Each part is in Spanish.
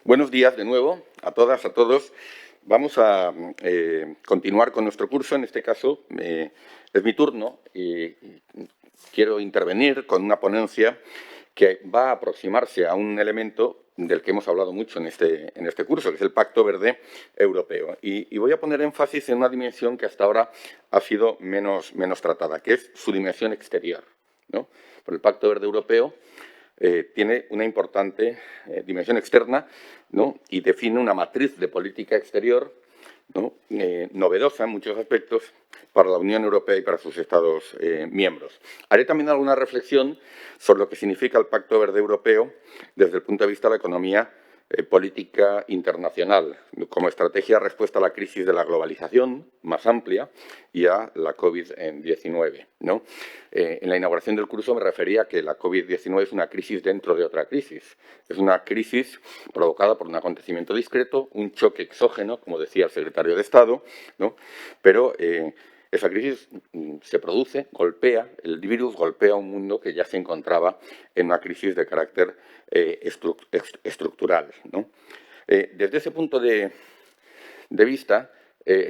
Buenos días de nuevo a todas, a todos. Vamos a continuar con nuestro curso. En este caso es mi turno y quiero intervenir con una ponencia que va a aproximarse a un elemento del que hemos hablado mucho en este curso, que es el Pacto Verde Europeo. Y voy a poner énfasis en una dimensión que hasta ahora ha sido menos tratada, que es su dimensión exterior, ¿no? Por el Pacto Verde Europeo tiene una importante dimensión externa, ¿no? Y define una matriz de política exterior, ¿no? Novedosa en muchos aspectos para la Unión Europea y para sus Estados miembros. Haré también alguna reflexión sobre lo que significa el Pacto Verde Europeo desde el punto de vista de la economía política internacional, como estrategia de respuesta a la crisis de la globalización más amplia y a la COVID-19, ¿no? En la inauguración del curso me refería a que la COVID-19 es una crisis dentro de otra crisis. Es una crisis provocada por un acontecimiento discreto, un choque exógeno, como decía el secretario de Estado, ¿no? Pero esa crisis se produce, golpea, el virus golpea a un mundo que ya se encontraba en una crisis de carácter estructural, ¿no? Desde ese punto de vista,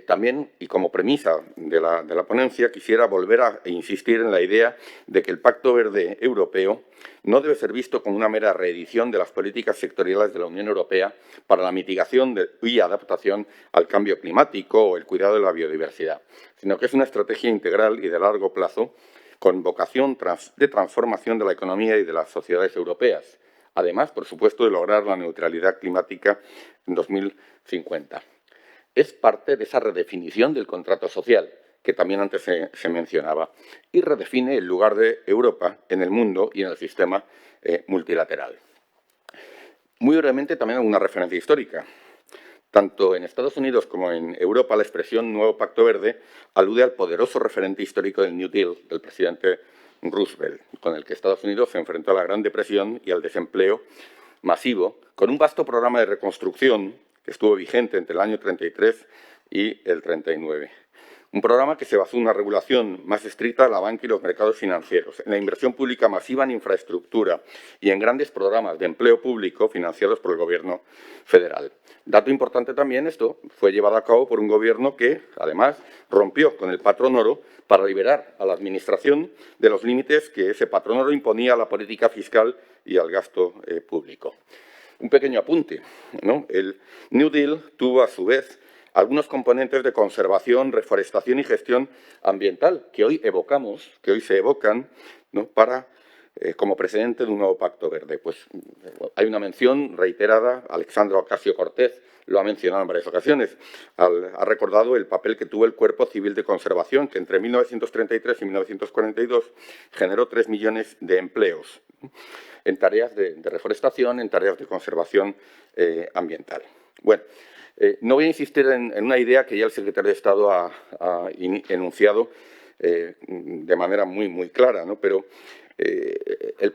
también, y como premisa de la ponencia, quisiera volver a insistir en la idea de que el Pacto Verde Europeo no debe ser visto como una mera reedición de las políticas sectoriales de la Unión Europea para la mitigación y adaptación al cambio climático o el cuidado de la biodiversidad, sino que es una estrategia integral y de largo plazo con vocación de transformación de la economía y de las sociedades europeas, además, por supuesto, de lograr la neutralidad climática en 2050. Es parte de esa redefinición del contrato social, que también antes se mencionaba, y redefine el lugar de Europa en el mundo y en el sistema multilateral. Muy brevemente, también alguna referencia histórica. Tanto en Estados Unidos como en Europa, la expresión Nuevo Pacto Verde alude al poderoso referente histórico del New Deal, del presidente Roosevelt, con el que Estados Unidos se enfrentó a la Gran Depresión y al desempleo masivo, con un vasto programa de reconstrucción que estuvo vigente entre el año 33 y el 39. Un programa que se basó en una regulación más estricta de la banca y los mercados financieros, en la inversión pública masiva en infraestructura y en grandes programas de empleo público financiados por el Gobierno federal. Dato importante también, esto fue llevado a cabo por un gobierno que, además, rompió con el patrón oro para liberar a la Administración de los límites que ese patrón oro imponía a la política fiscal y al gasto público. Un pequeño apunte, ¿no? El New Deal tuvo, a su vez, algunos componentes de conservación, reforestación y gestión ambiental que hoy evocamos, que hoy se evocan, ¿no? Como precedente de un nuevo Pacto Verde. Pues hay una mención reiterada, Alexandra Ocasio-Cortez lo ha mencionado en varias ocasiones, ha recordado el papel que tuvo el Cuerpo Civil de Conservación, que entre 1933 y 1942 generó 3 millones de empleos en tareas de reforestación, en tareas de conservación ambiental. Bueno, no voy a insistir en una idea que ya el secretario de Estado ha enunciado de manera muy clara, ¿no? Pero el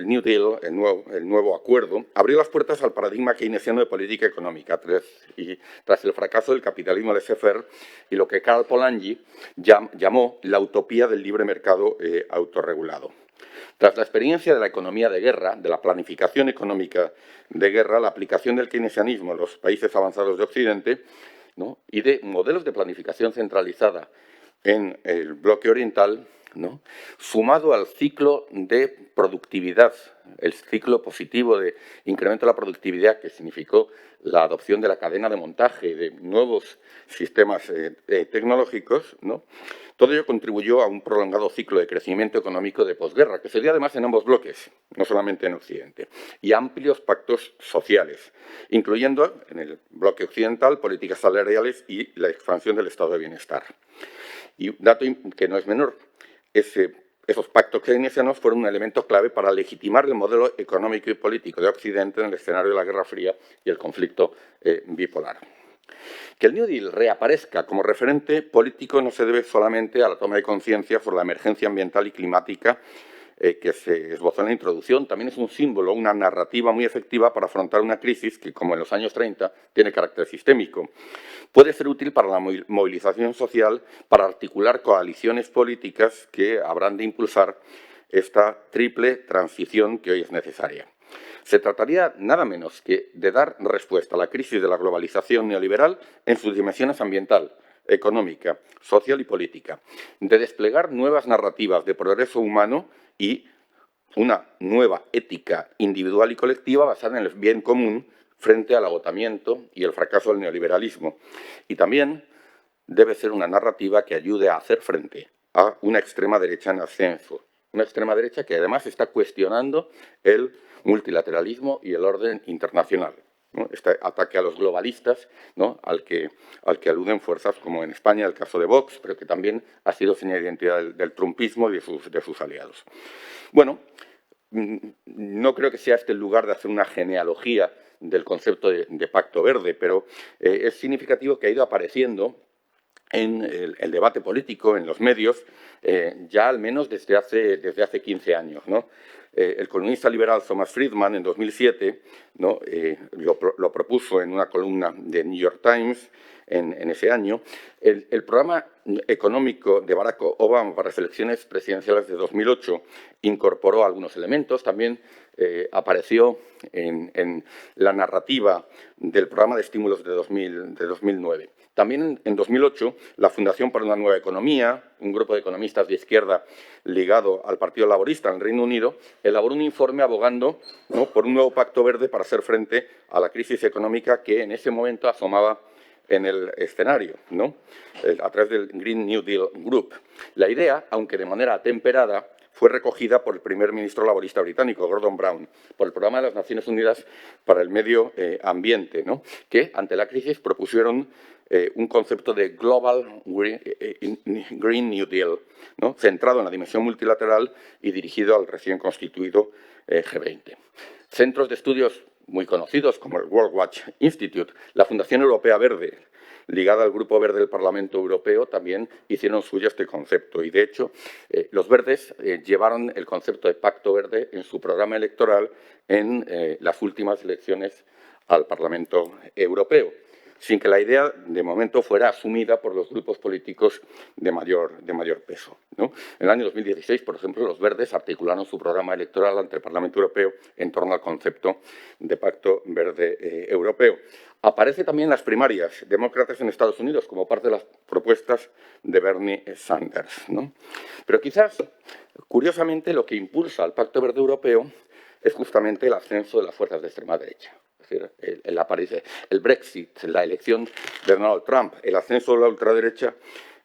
New Deal, el nuevo acuerdo, abrió las puertas al paradigma keynesiano de política económica tras el fracaso del capitalismo laissez-faire y lo que Karl Polanyi llamó la utopía del libre mercado autorregulado. Tras la experiencia de la economía de guerra, de la planificación económica de guerra, la aplicación del keynesianismo en los países avanzados de Occidente, ¿no? Y de modelos de planificación centralizada en el bloque oriental, ¿no? Sumado al ciclo de productividad, el ciclo positivo de incremento de la productividad que significó la adopción de la cadena de montaje de nuevos sistemas tecnológicos, ¿no? Todo ello contribuyó a un prolongado ciclo de crecimiento económico de posguerra, que se dio además en ambos bloques, no solamente en Occidente, y amplios pactos sociales, incluyendo en el bloque occidental políticas salariales y la expansión del estado de bienestar. Y un dato que no es menor, esos pactos keynesianos fueron un elemento clave para legitimar el modelo económico y político de Occidente en el escenario de la Guerra Fría y el conflicto bipolar. Que el New Deal reaparezca como referente político no se debe solamente a la toma de conciencia sobre la emergencia ambiental y climática que se esbozó en la introducción, también es un símbolo, una narrativa muy efectiva para afrontar una crisis que, como en los años 30, tiene carácter sistémico. Puede ser útil para la movilización social, para articular coaliciones políticas que habrán de impulsar esta triple transición que hoy es necesaria. Se trataría nada menos que de dar respuesta a la crisis de la globalización neoliberal en sus dimensiones ambiental, económica, social y política, de desplegar nuevas narrativas de progreso humano y una nueva ética individual y colectiva basada en el bien común frente al agotamiento y el fracaso del neoliberalismo. Y también debe ser una narrativa que ayude a hacer frente a una extrema derecha en ascenso. Una extrema derecha que además está cuestionando el multilateralismo y el orden internacional, ¿no? Este ataque a los globalistas, ¿no? al que aluden fuerzas como en España el caso de Vox, pero que también ha sido señal de identidad del trumpismo y de sus aliados. Bueno, no creo que sea este el lugar de hacer una genealogía del concepto de Pacto Verde, pero es significativo que ha ido apareciendo en el debate político, en los medios, ya al menos desde hace 15 años, ¿no? El columnista liberal Thomas Friedman, en 2007, ¿no? Lo propuso en una columna de New York Times en ese año. El programa económico de Barack Obama para las elecciones presidenciales de 2008 incorporó algunos elementos. También apareció en la narrativa del programa de estímulos de 2009. También en 2008, la Fundación para una Nueva Economía, un grupo de economistas de izquierda ligado al Partido Laborista en el Reino Unido, elaboró un informe abogando, ¿no?, por un nuevo pacto verde para hacer frente a la crisis económica que en ese momento asomaba en el escenario, ¿no?, a través del Green New Deal Group. La idea, aunque de manera atemperada, fue recogida por el primer ministro laborista británico, Gordon Brown, por el Programa de las Naciones Unidas para el Medio Ambiente, ¿no?, que ante la crisis propusieron un concepto de Global Green New Deal, ¿no?, centrado en la dimensión multilateral y dirigido al recién constituido G20. Centros de estudios muy conocidos como el World Watch Institute, la Fundación Europea Verde, ligada al Grupo Verde del Parlamento Europeo, también hicieron suyo este concepto. Y, de hecho, los verdes llevaron el concepto de Pacto Verde en su programa electoral en las últimas elecciones al Parlamento Europeo, sin que la idea, de momento, fuera asumida por los grupos políticos de mayor peso, ¿no? En el año 2016, por ejemplo, los verdes articularon su programa electoral ante el Parlamento Europeo en torno al concepto de Pacto Verde Europeo. Aparece también en las primarias demócratas en Estados Unidos como parte de las propuestas de Bernie Sanders, ¿no? Pero quizás, curiosamente, lo que impulsa al Pacto Verde Europeo es justamente el ascenso de las fuerzas de extrema derecha. Es decir, el Brexit, la elección de Donald Trump, el ascenso de la ultraderecha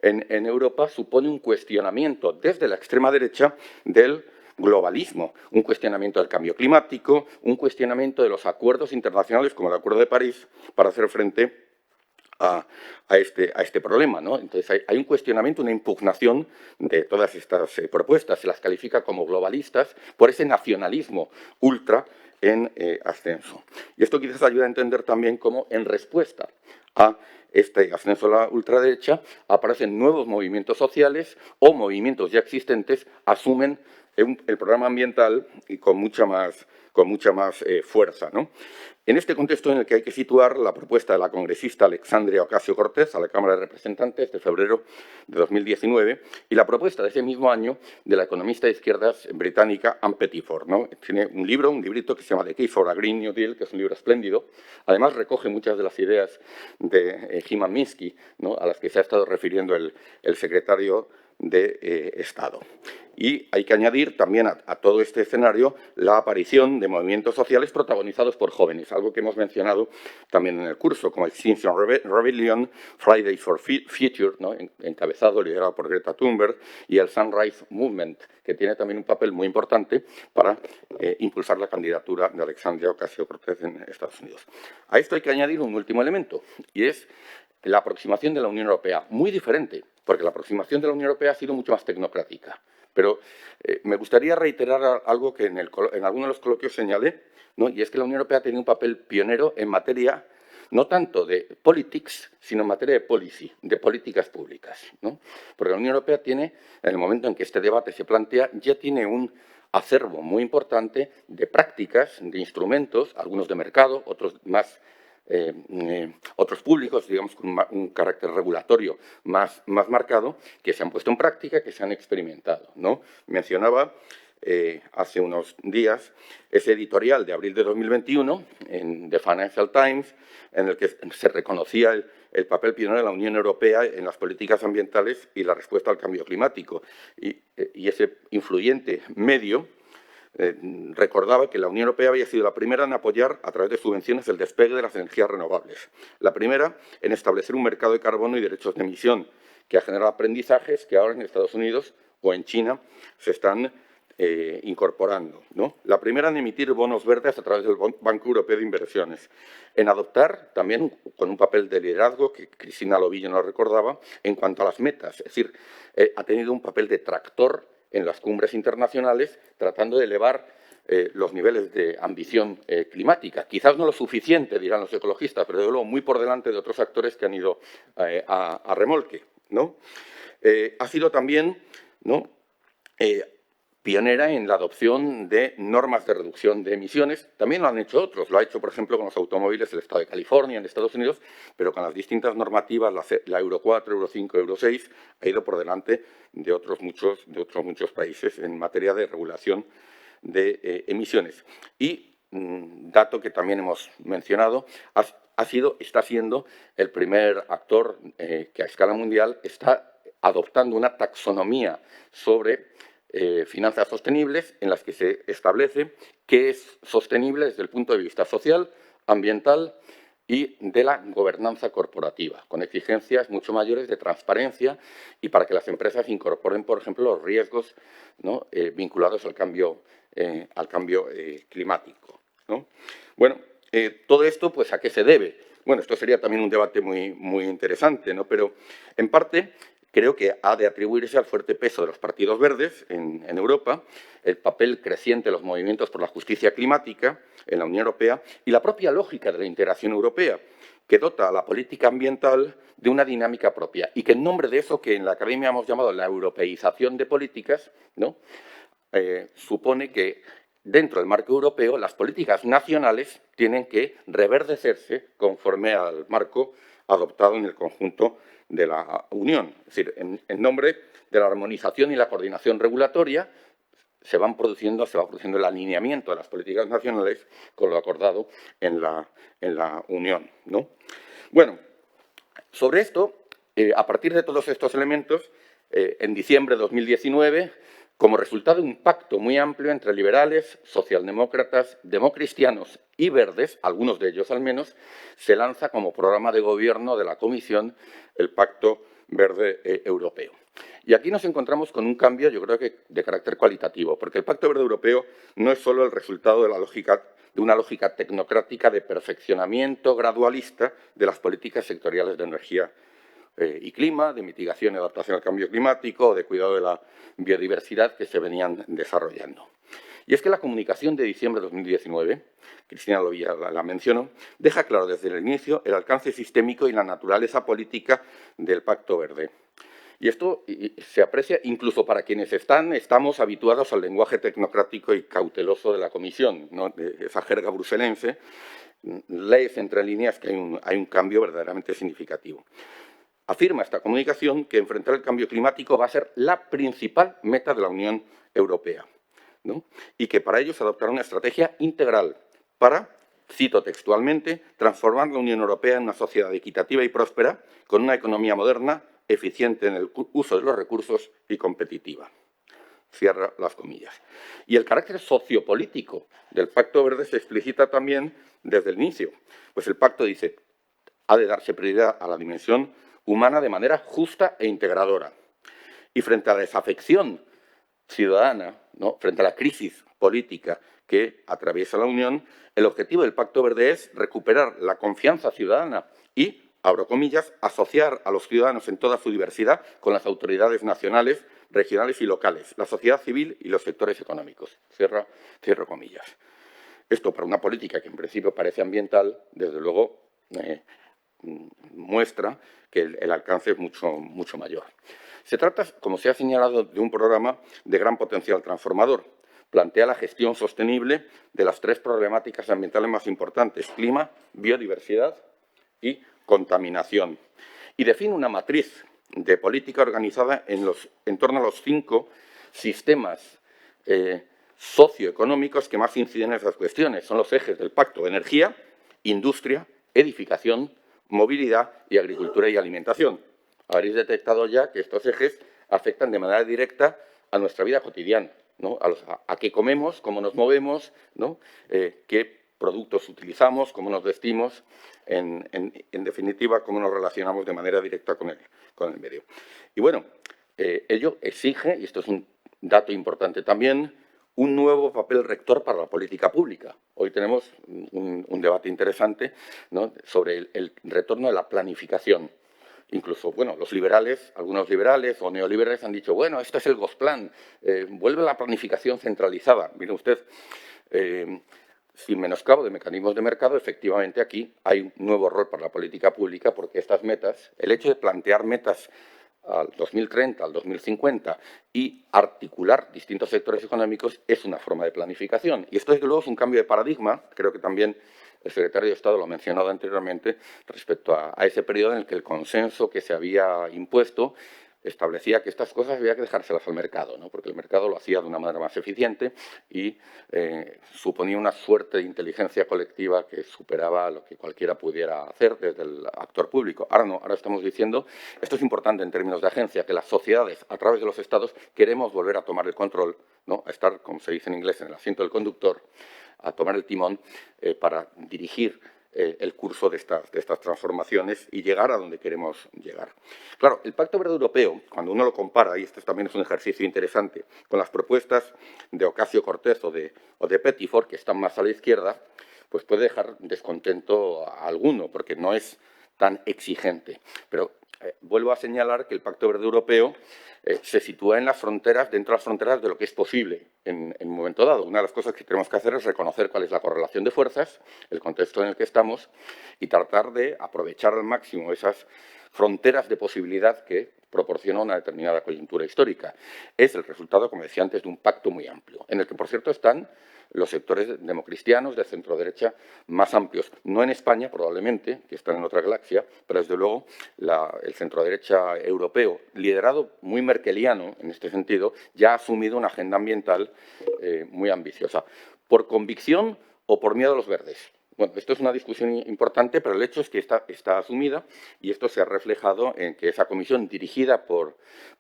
en Europa supone un cuestionamiento desde la extrema derecha del globalismo, un cuestionamiento del cambio climático, un cuestionamiento de los acuerdos internacionales como el Acuerdo de París para hacer frente a este problema, ¿no? Entonces, hay un cuestionamiento, una impugnación de todas estas propuestas. Se las califica como globalistas por ese nacionalismo ultra en ascenso. Y esto quizás ayuda a entender también cómo, en respuesta a este ascenso a la ultraderecha, aparecen nuevos movimientos sociales o movimientos ya existentes asumen el programa ambiental y con mucha más fuerza, ¿no? En este contexto en el que hay que situar la propuesta de la congresista Alexandria Ocasio-Cortez a la Cámara de Representantes de febrero de 2019 y la propuesta de ese mismo año de la economista de izquierdas británica Ann Pettifor, ¿no? Tiene un librito que se llama The Case for a Green New Deal, que es un libro espléndido. Además, recoge muchas de las ideas de Hyman Minsky, ¿no?, a las que se ha estado refiriendo el secretario de Estado. Y hay que añadir también a todo este escenario la aparición de movimientos sociales protagonizados por jóvenes, algo que hemos mencionado también en el curso, como el Extinction Rebellion, Fridays for Future, ¿no?, encabezado, liderado por Greta Thunberg, y el Sunrise Movement, que tiene también un papel muy importante para impulsar la candidatura de Alexandria Ocasio-Cortez en Estados Unidos. A esto hay que añadir un último elemento, y es la aproximación de la Unión Europea, muy diferente, porque la aproximación de la Unión Europea ha sido mucho más tecnocrática. Pero me gustaría reiterar algo que en algunos de los coloquios señalé, ¿no?, y es que la Unión Europea tiene un papel pionero en materia no tanto de politics, sino en materia de policy, de políticas públicas, ¿no? Porque la Unión Europea tiene, en el momento en que este debate se plantea, ya tiene un acervo muy importante de prácticas, de instrumentos, algunos de mercado, otros más otros públicos, digamos, con un carácter regulatorio más marcado, que se han puesto en práctica, que se han experimentado, ¿no? Mencionaba hace unos días ese editorial de abril de 2021 en The Financial Times, en el que se reconocía el papel pionero de la Unión Europea en las políticas ambientales y la respuesta al cambio climático. Y ese influyente medio recordaba que la Unión Europea había sido la primera en apoyar, a través de subvenciones, el despegue de las energías renovables. La primera en establecer un mercado de carbono y derechos de emisión, que ha generado aprendizajes que ahora en Estados Unidos o en China se están incorporando, ¿no? La primera en emitir bonos verdes a través del Banco Europeo de Inversiones. En adoptar, también con un papel de liderazgo, que Cristina Lobillo nos recordaba, en cuanto a las metas. Es decir, ha tenido un papel de tractor en las cumbres internacionales, tratando de elevar los niveles de ambición climática. Quizás no lo suficiente, dirán los ecologistas, pero desde luego muy por delante de otros actores que han ido a remolque, ¿no? Ha sido también, ¿no?, pionera en la adopción de normas de reducción de emisiones. También lo han hecho otros. Lo ha hecho, por ejemplo, con los automóviles el Estado de California, en Estados Unidos, pero con las distintas normativas, la Euro 4, Euro 5, Euro 6, ha ido por delante de otros muchos países en materia de regulación de emisiones. Y, dato que también hemos mencionado, está siendo el primer actor que a escala mundial está adoptando una taxonomía sobre finanzas sostenibles, en las que se establece qué es sostenible desde el punto de vista social, ambiental y de la gobernanza corporativa, con exigencias mucho mayores de transparencia y para que las empresas incorporen, por ejemplo, los riesgos, ¿no?, vinculados al cambio climático, ¿no? Bueno, todo esto, pues, ¿a qué se debe? Bueno, esto sería también un debate muy interesante, ¿no? Pero, en parte, creo que ha de atribuirse al fuerte peso de los partidos verdes en Europa, el papel creciente de los movimientos por la justicia climática en la Unión Europea y la propia lógica de la integración europea, que dota a la política ambiental de una dinámica propia y que, en nombre de eso que en la academia hemos llamado la europeización de políticas, ¿no?, supone que dentro del marco europeo las políticas nacionales tienen que reverdecerse conforme al marco adoptado en el conjunto de la Unión. Es decir, en nombre de la armonización y la coordinación regulatoria se va produciendo el alineamiento de las políticas nacionales con lo acordado en la Unión, ¿no? Bueno, sobre esto, a partir de todos estos elementos, en diciembre de 2019, como resultado de un pacto muy amplio entre liberales, socialdemócratas, democristianos y verdes, algunos de ellos al menos, se lanza como programa de gobierno de la Comisión el Pacto Verde Europeo. Y aquí nos encontramos con un cambio, yo creo que de carácter cualitativo, porque el Pacto Verde Europeo no es solo el resultado de una lógica tecnocrática de perfeccionamiento gradualista de las políticas sectoriales de energía y clima, de mitigación y adaptación al cambio climático, de cuidado de la biodiversidad que se venían desarrollando. Y es que la comunicación de diciembre de 2019, Cristina Lobillo la mencionó, deja claro desde el inicio el alcance sistémico y la naturaleza política del Pacto Verde. Y esto se aprecia incluso para quienes estamos habituados al lenguaje tecnocrático y cauteloso de la Comisión, ¿no?, de esa jerga bruselense. Lees entre líneas que hay un cambio verdaderamente significativo. Afirma esta comunicación que enfrentar el cambio climático va a ser la principal meta de la Unión Europea, ¿no?, y que para ello se adoptará una estrategia integral para, cito textualmente, transformar la Unión Europea en una sociedad equitativa y próspera, con una economía moderna, eficiente en el uso de los recursos y competitiva. Cierra las comillas. Y el carácter sociopolítico del Pacto Verde se explicita también desde el inicio, pues el pacto dice ha de darse prioridad a la dimensión humana de manera justa e integradora. Y frente a la desafección ciudadana, ¿no?, frente a la crisis política que atraviesa la Unión, el objetivo del Pacto Verde es recuperar la confianza ciudadana y, abro comillas, asociar a los ciudadanos en toda su diversidad con las autoridades nacionales, regionales y locales, la sociedad civil y los sectores económicos. Cierro comillas. Esto, para una política que en principio parece ambiental, desde luego muestra que el alcance es mucho mayor. Se trata, como se ha señalado, de un programa de gran potencial transformador. Plantea la gestión sostenible de las tres problemáticas ambientales más importantes: clima, biodiversidad y contaminación. Y define una matriz de política organizada en torno a los 5 sistemas socioeconómicos que más inciden en esas cuestiones. Son los ejes del pacto: energía, industria, edificación, movilidad y agricultura y alimentación. Habréis detectado ya que estos ejes afectan de manera directa a nuestra vida cotidiana, ¿no? A qué comemos, cómo nos movemos, ¿no? Qué productos utilizamos, cómo nos vestimos, en definitiva, cómo nos relacionamos de manera directa con el medio. Y bueno, ello exige, y esto es un dato importante también, un nuevo papel rector para la política pública. Hoy tenemos un debate interesante, ¿no?, sobre el retorno de la planificación. Incluso, bueno, los liberales, algunos liberales o neoliberales han dicho, bueno, este es el Gosplan, vuelve la planificación centralizada. Mire usted, sin menoscabo de mecanismos de mercado, efectivamente aquí hay un nuevo rol para la política pública, porque estas metas, el hecho de plantear metas al 2030, al 2050 y articular distintos sectores económicos es una forma de planificación. Y esto, desde luego, es un cambio de paradigma. Creo que también el secretario de Estado lo ha mencionado anteriormente respecto a ese periodo en el que el consenso que se había impuesto establecía que estas cosas había que dejárselas al mercado, ¿no?, porque el mercado lo hacía de una manera más eficiente y suponía una suerte de inteligencia colectiva que superaba lo que cualquiera pudiera hacer desde el actor público. Ahora no, ahora estamos diciendo, esto es importante en términos de agencia, que las sociedades, a través de los estados, queremos volver a tomar el control, ¿no?, a estar, como se dice en inglés, en el asiento del conductor, a tomar el timón para dirigir el curso de estas transformaciones y llegar a donde queremos llegar. Claro, el Pacto Verde Europeo, cuando uno lo compara, y este también es un ejercicio interesante, con las propuestas de Ocasio-Cortez o de Pettiford, que están más a la izquierda, pues puede dejar descontento a alguno, porque no es tan exigente. Pero vuelvo a señalar que el Pacto Verde Europeo se sitúa en las fronteras, dentro de las fronteras de lo que es posible en un momento dado. Una de las cosas que tenemos que hacer es reconocer cuál es la correlación de fuerzas, el contexto en el que estamos, y tratar de aprovechar al máximo esas fronteras de posibilidad que proporciona una determinada coyuntura histórica. Es el resultado, como decía antes, de un pacto muy amplio, en el que, por cierto, están los sectores democristianos de centro-derecha más amplios. No en España, probablemente, que están en otra galaxia, pero desde luego el centro-derecha europeo, liderado muy merkeliano en este sentido, ya ha asumido una agenda ambiental muy ambiciosa. ¿Por convicción o por miedo a los verdes? Bueno, esto es una discusión importante, pero el hecho es que está asumida, y esto se ha reflejado en que esa comisión, dirigida por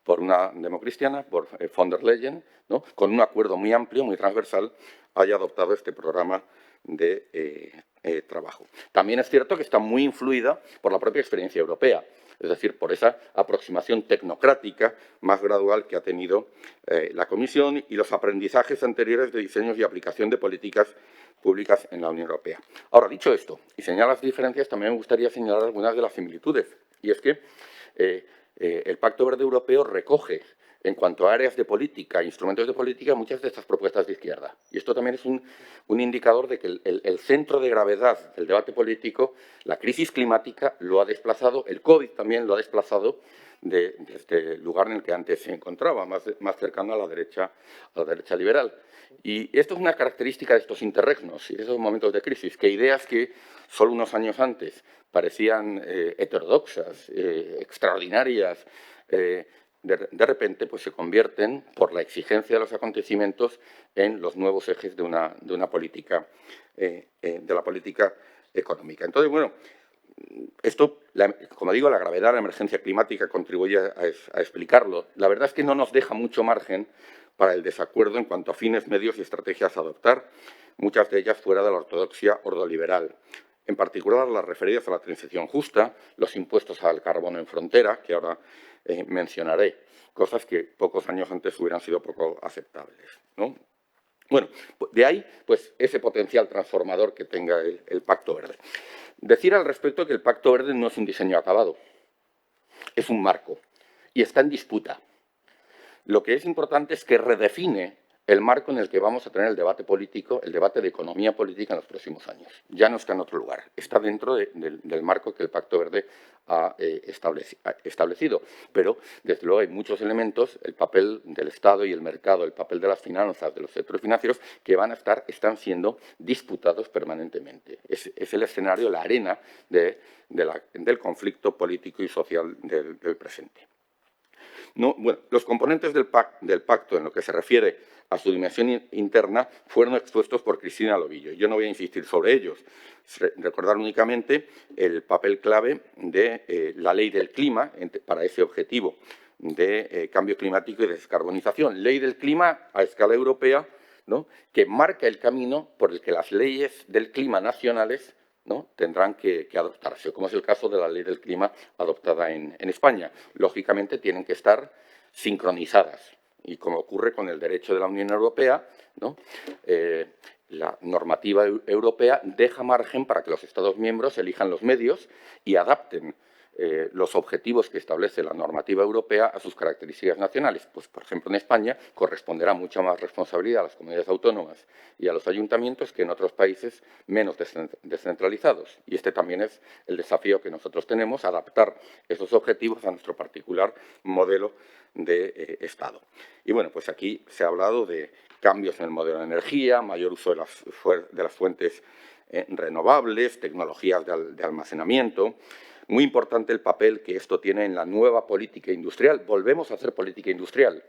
una democristiana, por von der Leyen, ¿no?, con un acuerdo muy amplio, muy transversal, haya adoptado este programa de trabajo. También es cierto que está muy influida por la propia experiencia europea, es decir, por esa aproximación tecnocrática más gradual que ha tenido la Comisión y los aprendizajes anteriores de diseños y aplicación de políticas públicas en la Unión Europea. Ahora, dicho esto, y señalar las diferencias, también me gustaría señalar algunas de las similitudes. Y es que el Pacto Verde Europeo recoge, en cuanto a áreas de política, instrumentos de política, muchas de estas propuestas de izquierda. Y esto también es un indicador de que el centro de gravedad del debate político, la crisis climática, lo ha desplazado, el COVID también lo ha desplazado de este lugar en el que antes se encontraba, más cercano a la derecha liberal. Y esto es una característica de estos interregnos y de esos momentos de crisis, que ideas que solo unos años antes parecían heterodoxas, extraordinarias, de repente pues se convierten, por la exigencia de los acontecimientos, en los nuevos ejes de la política económica. Entonces, bueno, esto, como digo, la gravedad de la emergencia climática contribuye a explicarlo. La verdad es que no nos deja mucho margen para el desacuerdo en cuanto a fines, medios y estrategias a adoptar, muchas de ellas fuera de la ortodoxia ordoliberal. En particular, las referidas a la transición justa, los impuestos al carbono en frontera, que ahora mencionaré, cosas que pocos años antes hubieran sido poco aceptables, ¿no? Bueno, de ahí, pues, ese potencial transformador que tenga el Pacto Verde. Decir al respecto que el Pacto Verde no es un diseño acabado, es un marco y está en disputa. Lo que es importante es que redefine el marco en el que vamos a tener el debate político, el debate de economía política en los próximos años. Ya no está en otro lugar, está dentro del marco que el Pacto Verde ha establecido. Pero, desde luego, hay muchos elementos, el papel del Estado y el mercado, el papel de las finanzas, de los sectores financieros, que están siendo disputados permanentemente. Es el escenario, la arena del conflicto político y social del presente. No, bueno, los componentes del pacto en lo que se refiere a su dimensión interna fueron expuestos por Cristina Lobillo. Yo no voy a insistir sobre ellos. Recordar únicamente el papel clave de la Ley del Clima para ese objetivo de cambio climático y descarbonización. Ley del Clima a escala europea, ¿no?, que marca el camino por el que las leyes del clima nacionales, ¿no?, tendrán que adoptarse, como es el caso de la Ley del Clima adoptada en España. Lógicamente, tienen que estar sincronizadas y, como ocurre con el derecho de la Unión Europea, ¿no?, la normativa europea deja margen para que los Estados miembros elijan los medios y adapten los objetivos que establece la normativa europea a sus características nacionales. Pues, por ejemplo, en España corresponderá mucha más responsabilidad a las comunidades autónomas y a los ayuntamientos que en otros países menos descentralizados. Y este también es el desafío que nosotros tenemos, adaptar esos objetivos a nuestro particular modelo de Estado. Y bueno, pues aquí se ha hablado de cambios en el modelo de energía, mayor uso de las fuentes renovables, tecnologías de almacenamiento. Muy importante el papel que esto tiene en la nueva política industrial. Volvemos a hacer política industrial,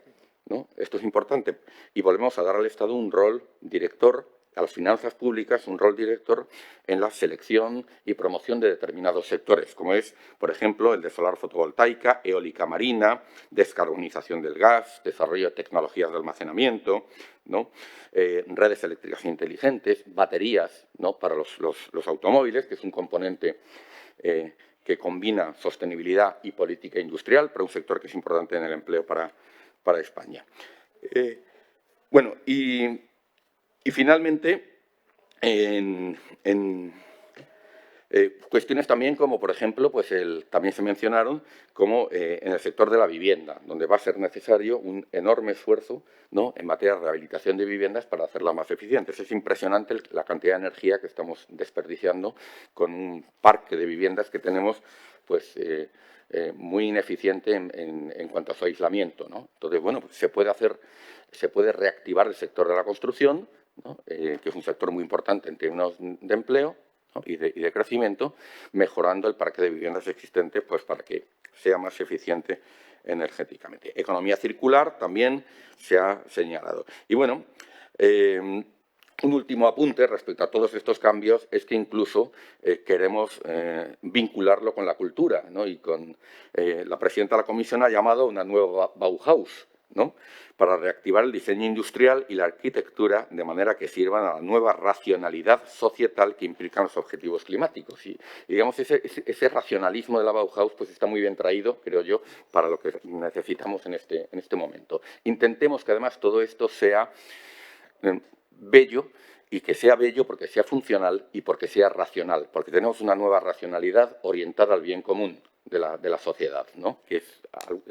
¿no? Esto es importante. Y volvemos a dar al Estado un rol director, a las finanzas públicas, un rol director en la selección y promoción de determinados sectores, como es, por ejemplo, el de solar fotovoltaica, eólica marina, descarbonización del gas, desarrollo de tecnologías de almacenamiento, ¿no?, redes eléctricas inteligentes, baterías, ¿no?, para los automóviles, que es un componente que combina sostenibilidad y política industrial para un sector que es importante en el empleo para España. Bueno, y finalmente, cuestiones también como, por ejemplo, pues también se mencionaron, como en el sector de la vivienda, donde va a ser necesario un enorme esfuerzo, ¿no?, en materia de rehabilitación de viviendas para hacerlas más eficientes. Es impresionante la cantidad de energía que estamos desperdiciando con un parque de viviendas que tenemos, pues, muy ineficiente en cuanto a su aislamiento, ¿no? Entonces, bueno, pues se puede reactivar el sector de la construcción, ¿no?, que es un sector muy importante en términos de empleo, ¿no?, y de crecimiento, mejorando el parque de viviendas existente, pues para que sea más eficiente energéticamente. Economía circular también se ha señalado. Y bueno, un último apunte respecto a todos estos cambios es que incluso queremos vincularlo con la cultura, ¿no?, y con la presidenta de la Comisión ha llamado una nueva Bauhaus, ¿no?, para reactivar el diseño industrial y la arquitectura de manera que sirvan a la nueva racionalidad societal que implican los objetivos climáticos. Y digamos, ese racionalismo de la Bauhaus pues está muy bien traído, creo yo, para lo que necesitamos en este momento. Intentemos que además todo esto sea bello, y que sea bello porque sea funcional y porque sea racional, porque tenemos una nueva racionalidad orientada al bien común de la sociedad, ¿no?, que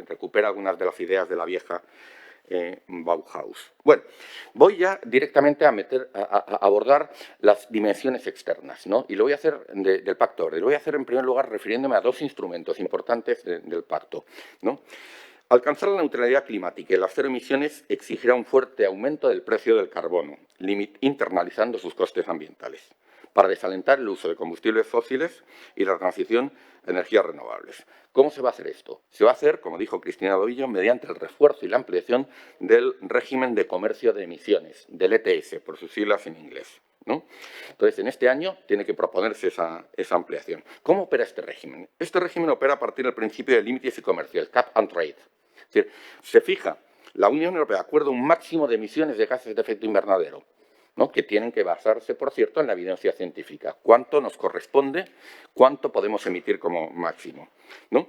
recupera algunas de las ideas de la vieja Bauhaus. Bueno, voy ya directamente a abordar las dimensiones externas, ¿no?, y lo voy a hacer del Pacto Verde. Lo voy a hacer en primer lugar refiriéndome a dos instrumentos importantes del Pacto, ¿no? Alcanzar la neutralidad climática y las cero emisiones exigirá un fuerte aumento del precio del carbono, internalizando sus costes ambientales, para desalentar el uso de combustibles fósiles y la transición a energías renovables. ¿Cómo se va a hacer esto? Se va a hacer, como dijo Cristina Lobillo, mediante el refuerzo y la ampliación del régimen de comercio de emisiones, del ETS, por sus siglas en inglés, ¿no? Entonces, en este año tiene que proponerse esa ampliación. ¿Cómo opera este régimen? Este régimen opera a partir del principio de límites y comercio, el cap and trade. Es decir, se fija la Unión Europea acuerda un máximo de emisiones de gases de efecto invernadero, ¿no?, que tienen que basarse, por cierto, en la evidencia científica. ¿Cuánto nos corresponde? ¿Cuánto podemos emitir como máximo?, ¿no?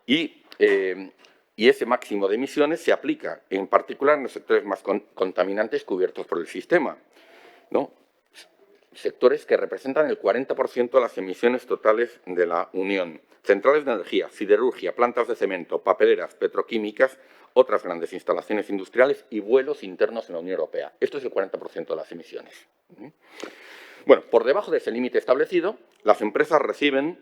Y ese máximo de emisiones se aplica, en particular, en los sectores más contaminantes cubiertos por el sistema, ¿no?, sectores que representan el 40% de las emisiones totales de la Unión. Centrales de energía, siderurgia, plantas de cemento, papeleras, petroquímicas, otras grandes instalaciones industriales y vuelos internos en la Unión Europea. Esto es el 40% de las emisiones. Bueno, por debajo de ese límite establecido, las empresas reciben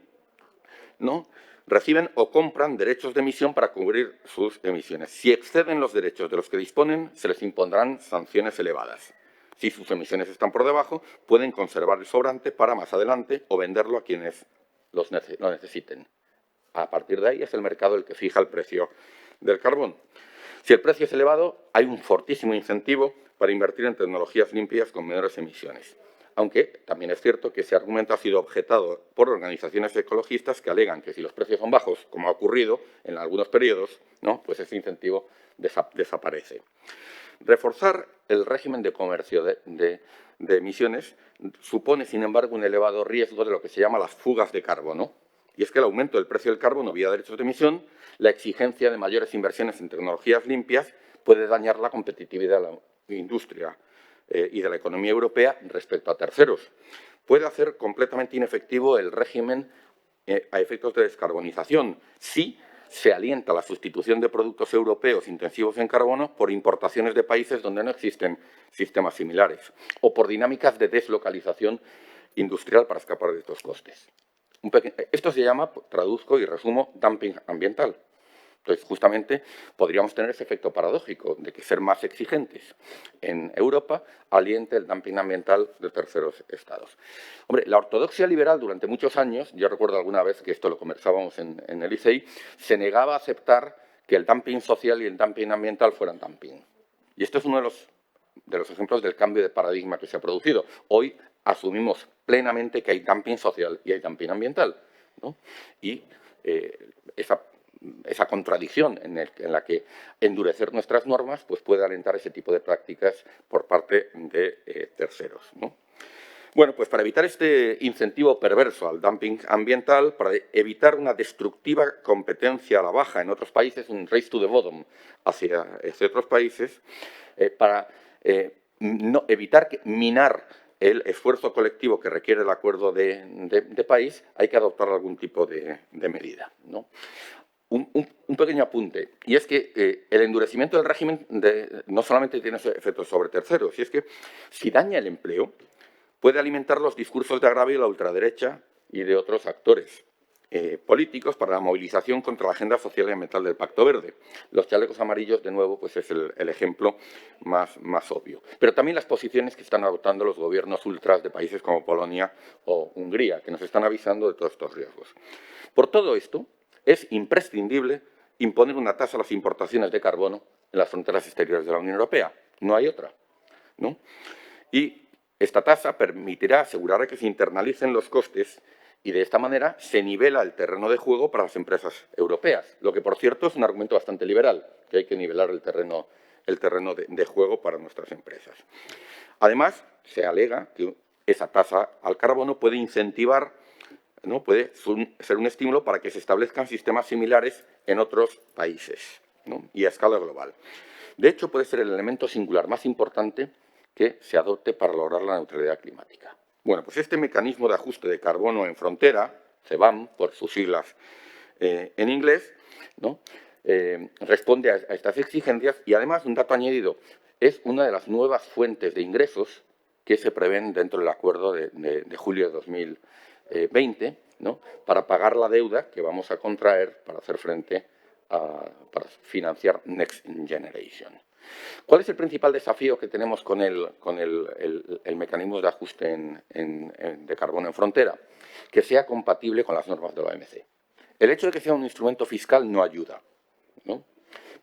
o compran derechos de emisión para cubrir sus emisiones. Si exceden los derechos de los que disponen, se les impondrán sanciones elevadas. Si sus emisiones están por debajo, pueden conservar el sobrante para más adelante o venderlo a quienes lo necesiten. A partir de ahí es el mercado el que fija el precio del carbón. Si el precio es elevado, hay un fortísimo incentivo para invertir en tecnologías limpias con menores emisiones. Aunque también es cierto que ese argumento ha sido objetado por organizaciones ecologistas que alegan que si los precios son bajos, como ha ocurrido en algunos periodos, ¿no?, pues ese incentivo desaparece. Reforzar el régimen de comercio de emisiones supone, sin embargo, un elevado riesgo de lo que se llama las fugas de carbono. Y es que el aumento del precio del carbono vía derechos de emisión, la exigencia de mayores inversiones en tecnologías limpias, puede dañar la competitividad de la industria y de la economía europea respecto a terceros. Puede hacer completamente inefectivo el régimen a efectos de descarbonización si se alienta la sustitución de productos europeos intensivos en carbono por importaciones de países donde no existen sistemas similares o por dinámicas de deslocalización industrial para escapar de estos costes. Esto se llama, traduzco y resumo, dumping ambiental. Entonces, justamente, podríamos tener ese efecto paradójico de que ser más exigentes en Europa aliente el dumping ambiental de terceros estados. Hombre, la ortodoxia liberal durante muchos años, yo recuerdo alguna vez que esto lo conversábamos en el ICEI, se negaba a aceptar que el dumping social y el dumping ambiental fueran dumping. Y esto es uno de los ejemplos del cambio de paradigma que se ha producido. Hoy asumimos plenamente que hay dumping social y hay dumping ambiental, ¿no? Y esa contradicción en la que endurecer nuestras normas pues puede alentar ese tipo de prácticas por parte de terceros, ¿no? Bueno, pues para evitar este incentivo perverso al dumping ambiental, para evitar una destructiva competencia a la baja en otros países, un race to the bottom hacia otros países, para evitar minar el esfuerzo colectivo que requiere el acuerdo de país, hay que adoptar algún tipo de medida, ¿no? Un pequeño apunte, y es que el endurecimiento del régimen no solamente tiene efectos sobre terceros, y es que si daña el empleo, puede alimentar los discursos de agravio de la ultraderecha y de otros actores políticos para la movilización contra la agenda social y ambiental del Pacto Verde. Los chalecos amarillos, de nuevo, pues es el ejemplo más obvio. Pero también las posiciones que están adoptando los gobiernos ultras de países como Polonia o Hungría, que nos están avisando de todos estos riesgos. Por todo esto, es imprescindible imponer una tasa a las importaciones de carbono en las fronteras exteriores de la Unión Europea. No hay otra, ¿no? Y esta tasa permitirá asegurar que se internalicen los costes y de esta manera se nivela el terreno de juego para las empresas europeas, lo que, por cierto, es un argumento bastante liberal, que hay que nivelar el terreno de juego para nuestras empresas. Además, se alega que esa tasa al carbono puede incentivar, ¿no?, puede ser un estímulo para que se establezcan sistemas similares en otros países, ¿no?, y a escala global. De hecho, puede ser el elemento singular más importante que se adopte para lograr la neutralidad climática. Bueno, pues este mecanismo de ajuste de carbono en frontera, CBAM, por sus siglas en inglés, ¿no?, responde a estas exigencias y, además, un dato añadido, es una de las nuevas fuentes de ingresos que se prevén dentro del acuerdo de julio de 2020, ¿no?, para pagar la deuda que vamos a contraer para hacer frente para financiar Next Generation. ¿Cuál es el principal desafío que tenemos con el mecanismo de ajuste de carbono en frontera? Que sea compatible con las normas de la OMC. El hecho de que sea un instrumento fiscal no ayuda, ¿no?,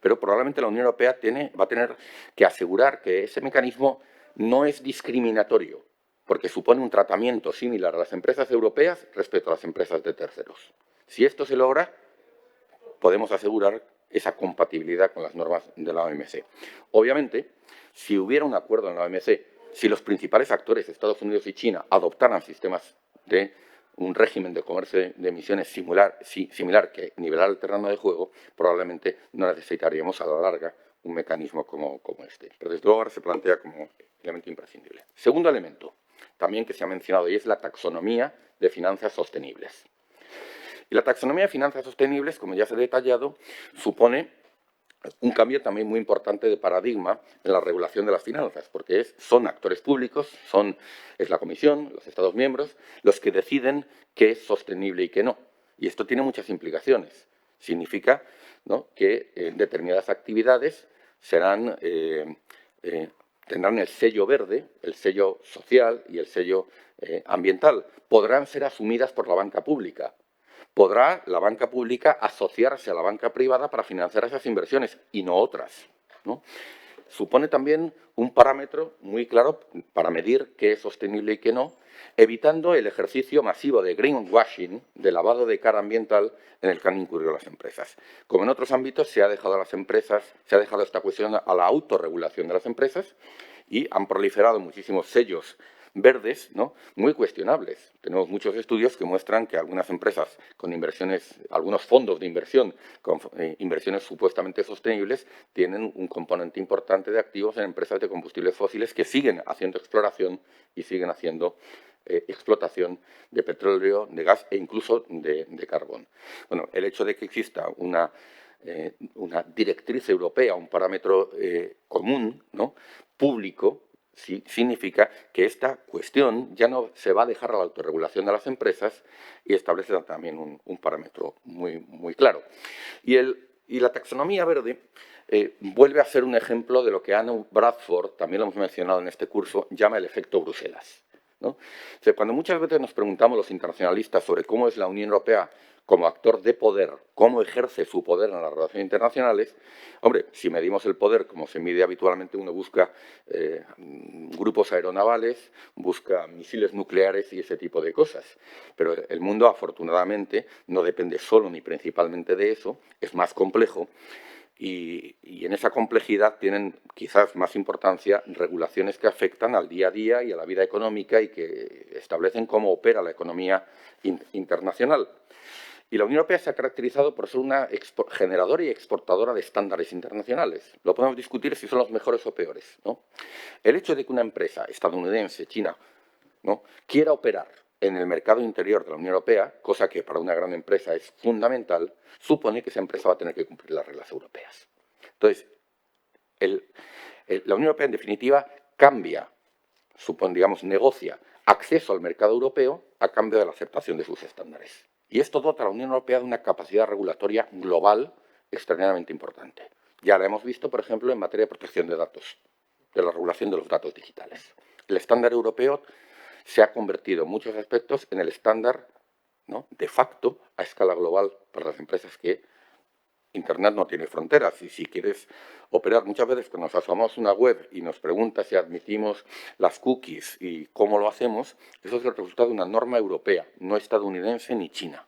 pero probablemente la Unión Europea va a tener que asegurar que ese mecanismo no es discriminatorio, porque supone un tratamiento similar a las empresas europeas respecto a las empresas de terceros. Si esto se logra, podemos asegurar esa compatibilidad con las normas de la OMC. Obviamente, si hubiera un acuerdo en la OMC, si los principales actores, Estados Unidos y China, adoptaran sistemas de un régimen de comercio de emisiones similar que nivelar el terreno de juego, probablemente no necesitaríamos a la larga un mecanismo como este. Pero desde luego ahora se plantea como elemento imprescindible. Segundo elemento, también que se ha mencionado, y es la taxonomía de finanzas sostenibles. Y la taxonomía de finanzas sostenibles, como ya se ha detallado, supone un cambio también muy importante de paradigma en la regulación de las finanzas, porque son actores públicos, es la Comisión, los Estados miembros, los que deciden qué es sostenible y qué no. Y esto tiene muchas implicaciones. Significa, ¿no?, que determinadas actividades tendrán el sello verde, el sello social y el sello ambiental. Podrán ser asumidas por la banca pública. podrá la banca pública asociarse a la banca privada para financiar esas inversiones y no otras, ¿no? Supone también un parámetro muy claro para medir qué es sostenible y qué no, evitando el ejercicio masivo de greenwashing, de lavado de cara ambiental, en el que han incurrido las empresas. Como en otros ámbitos, se ha dejado a las empresas, se ha dejado esta cuestión a la autorregulación de las empresas y han proliferado muchísimos sellos verdes, ¿no?, muy cuestionables. Tenemos muchos estudios que muestran que algunas empresas con inversiones, algunos fondos de inversión con inversiones supuestamente sostenibles, tienen un componente importante de activos en empresas de combustibles fósiles que siguen haciendo exploración y siguen haciendo explotación de petróleo, de gas e incluso de carbón. Bueno, el hecho de que exista una directriz europea, un parámetro común, ¿no?, público, sí, significa que esta cuestión ya no se va a dejar a la autorregulación de las empresas y establece también un parámetro muy claro. Y la taxonomía verde vuelve a ser un ejemplo de lo que Anne Bradford, también lo hemos mencionado en este curso, llama el efecto Bruselas, ¿no? O sea, cuando muchas veces nos preguntamos los internacionalistas sobre cómo es la Unión Europea como actor de poder, cómo ejerce su poder en las relaciones internacionales, hombre, si medimos el poder como se mide habitualmente, uno busca grupos aeronavales, busca misiles nucleares y ese tipo de cosas. Pero el mundo, afortunadamente, no depende solo ni principalmente de eso, es más complejo. Y en esa complejidad tienen quizás más importancia regulaciones que afectan al día a día y a la vida económica y que establecen cómo opera la economía internacional. Y la Unión Europea se ha caracterizado por ser una generadora y exportadora de estándares internacionales. Lo podemos discutir si son los mejores o peores, ¿no? El hecho de que una empresa estadounidense, china, ¿no?, quiera operar en el mercado interior de la Unión Europea, cosa que para una gran empresa es fundamental, supone que esa empresa va a tener que cumplir las reglas europeas. Entonces, la Unión Europea, en definitiva, cambia, digamos, negocia acceso al mercado europeo a cambio de la aceptación de sus estándares. Y esto dota a la Unión Europea de una capacidad regulatoria global extraordinariamente importante. Ya la hemos visto, por ejemplo, en materia de protección de datos, de la regulación de los datos digitales. El estándar europeo se ha convertido en muchos aspectos en el estándar, ¿no?, de facto a escala global para las empresas que Internet no tiene fronteras y si quieres operar, muchas veces cuando nos asomamos a una web y nos pregunta si admitimos las cookies y cómo lo hacemos, eso es el resultado de una norma europea, no estadounidense ni china.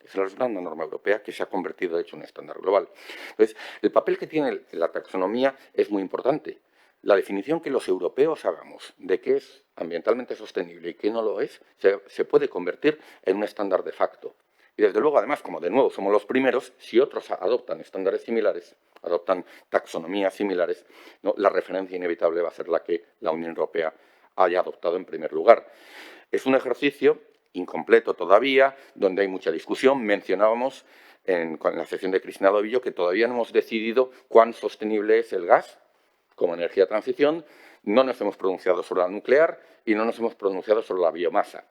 Es el resultado de una norma europea que se ha convertido, de hecho, en un estándar global. Entonces, el papel que tiene la taxonomía es muy importante. La definición que los europeos hagamos de qué es ambientalmente sostenible y qué no lo es, se puede convertir en un estándar de facto. Y desde luego, además, como de nuevo somos los primeros, si otros adoptan estándares similares, adoptan taxonomías similares, ¿no?, la referencia inevitable va a ser la que la Unión Europea haya adoptado en primer lugar. Es un ejercicio incompleto todavía, donde hay mucha discusión. Mencionábamos en la sesión de Cristina Dovillo que todavía no hemos decidido cuán sostenible es el gas como energía de transición, no nos hemos pronunciado sobre la nuclear y no nos hemos pronunciado sobre la biomasa,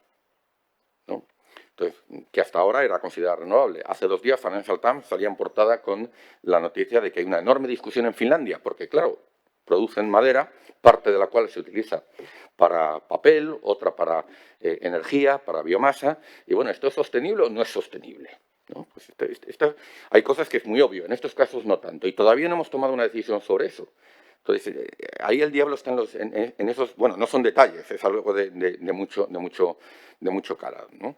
¿no? Entonces, que hasta ahora era considerada renovable. Hace 2 días Financial Times salía en portada con la noticia de que hay una enorme discusión en Finlandia, porque, claro, producen madera, parte de la cual se utiliza para papel, otra para energía, para biomasa, y bueno, ¿esto es sostenible o no es sostenible? ¿No? Pues hay cosas que es muy obvio, en estos casos no tanto, y todavía no hemos tomado una decisión sobre eso. Entonces, ahí el diablo está en esos, bueno, no son detalles, es algo de mucho calado, ¿no?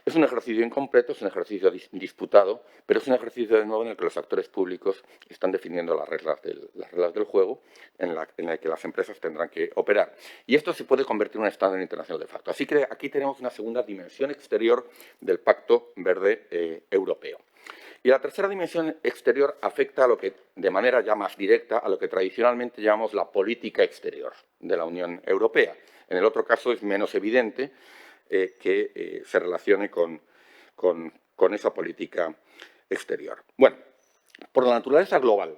Es un ejercicio incompleto, es un ejercicio disputado, pero es un ejercicio de nuevo en el que los actores públicos están definiendo las reglas del juego en el que las empresas tendrán que operar. Y esto se puede convertir en un estándar internacional de facto. Así que aquí tenemos una segunda dimensión exterior del Pacto Verde Europeo. Y la tercera dimensión exterior afecta a lo que, de manera ya más directa, a lo que tradicionalmente llamamos la política exterior de la Unión Europea. En el otro caso es menos evidente que se relacione con esa política exterior. Bueno, por la naturaleza global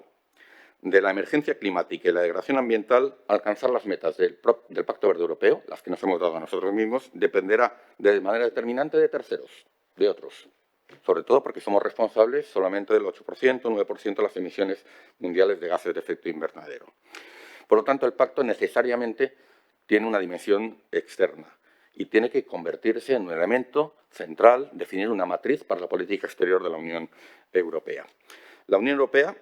de la emergencia climática y la degradación ambiental, alcanzar las metas del Pacto Verde Europeo, las que nos hemos dado a nosotros mismos, dependerá de manera determinante de terceros, de otros. Sobre todo porque somos responsables solamente del 8%, 9% de las emisiones mundiales de gases de efecto invernadero. Por lo tanto, el pacto necesariamente tiene una dimensión externa y tiene que convertirse en un elemento central, definir una matriz para la política exterior de la Unión Europea. La Unión Europea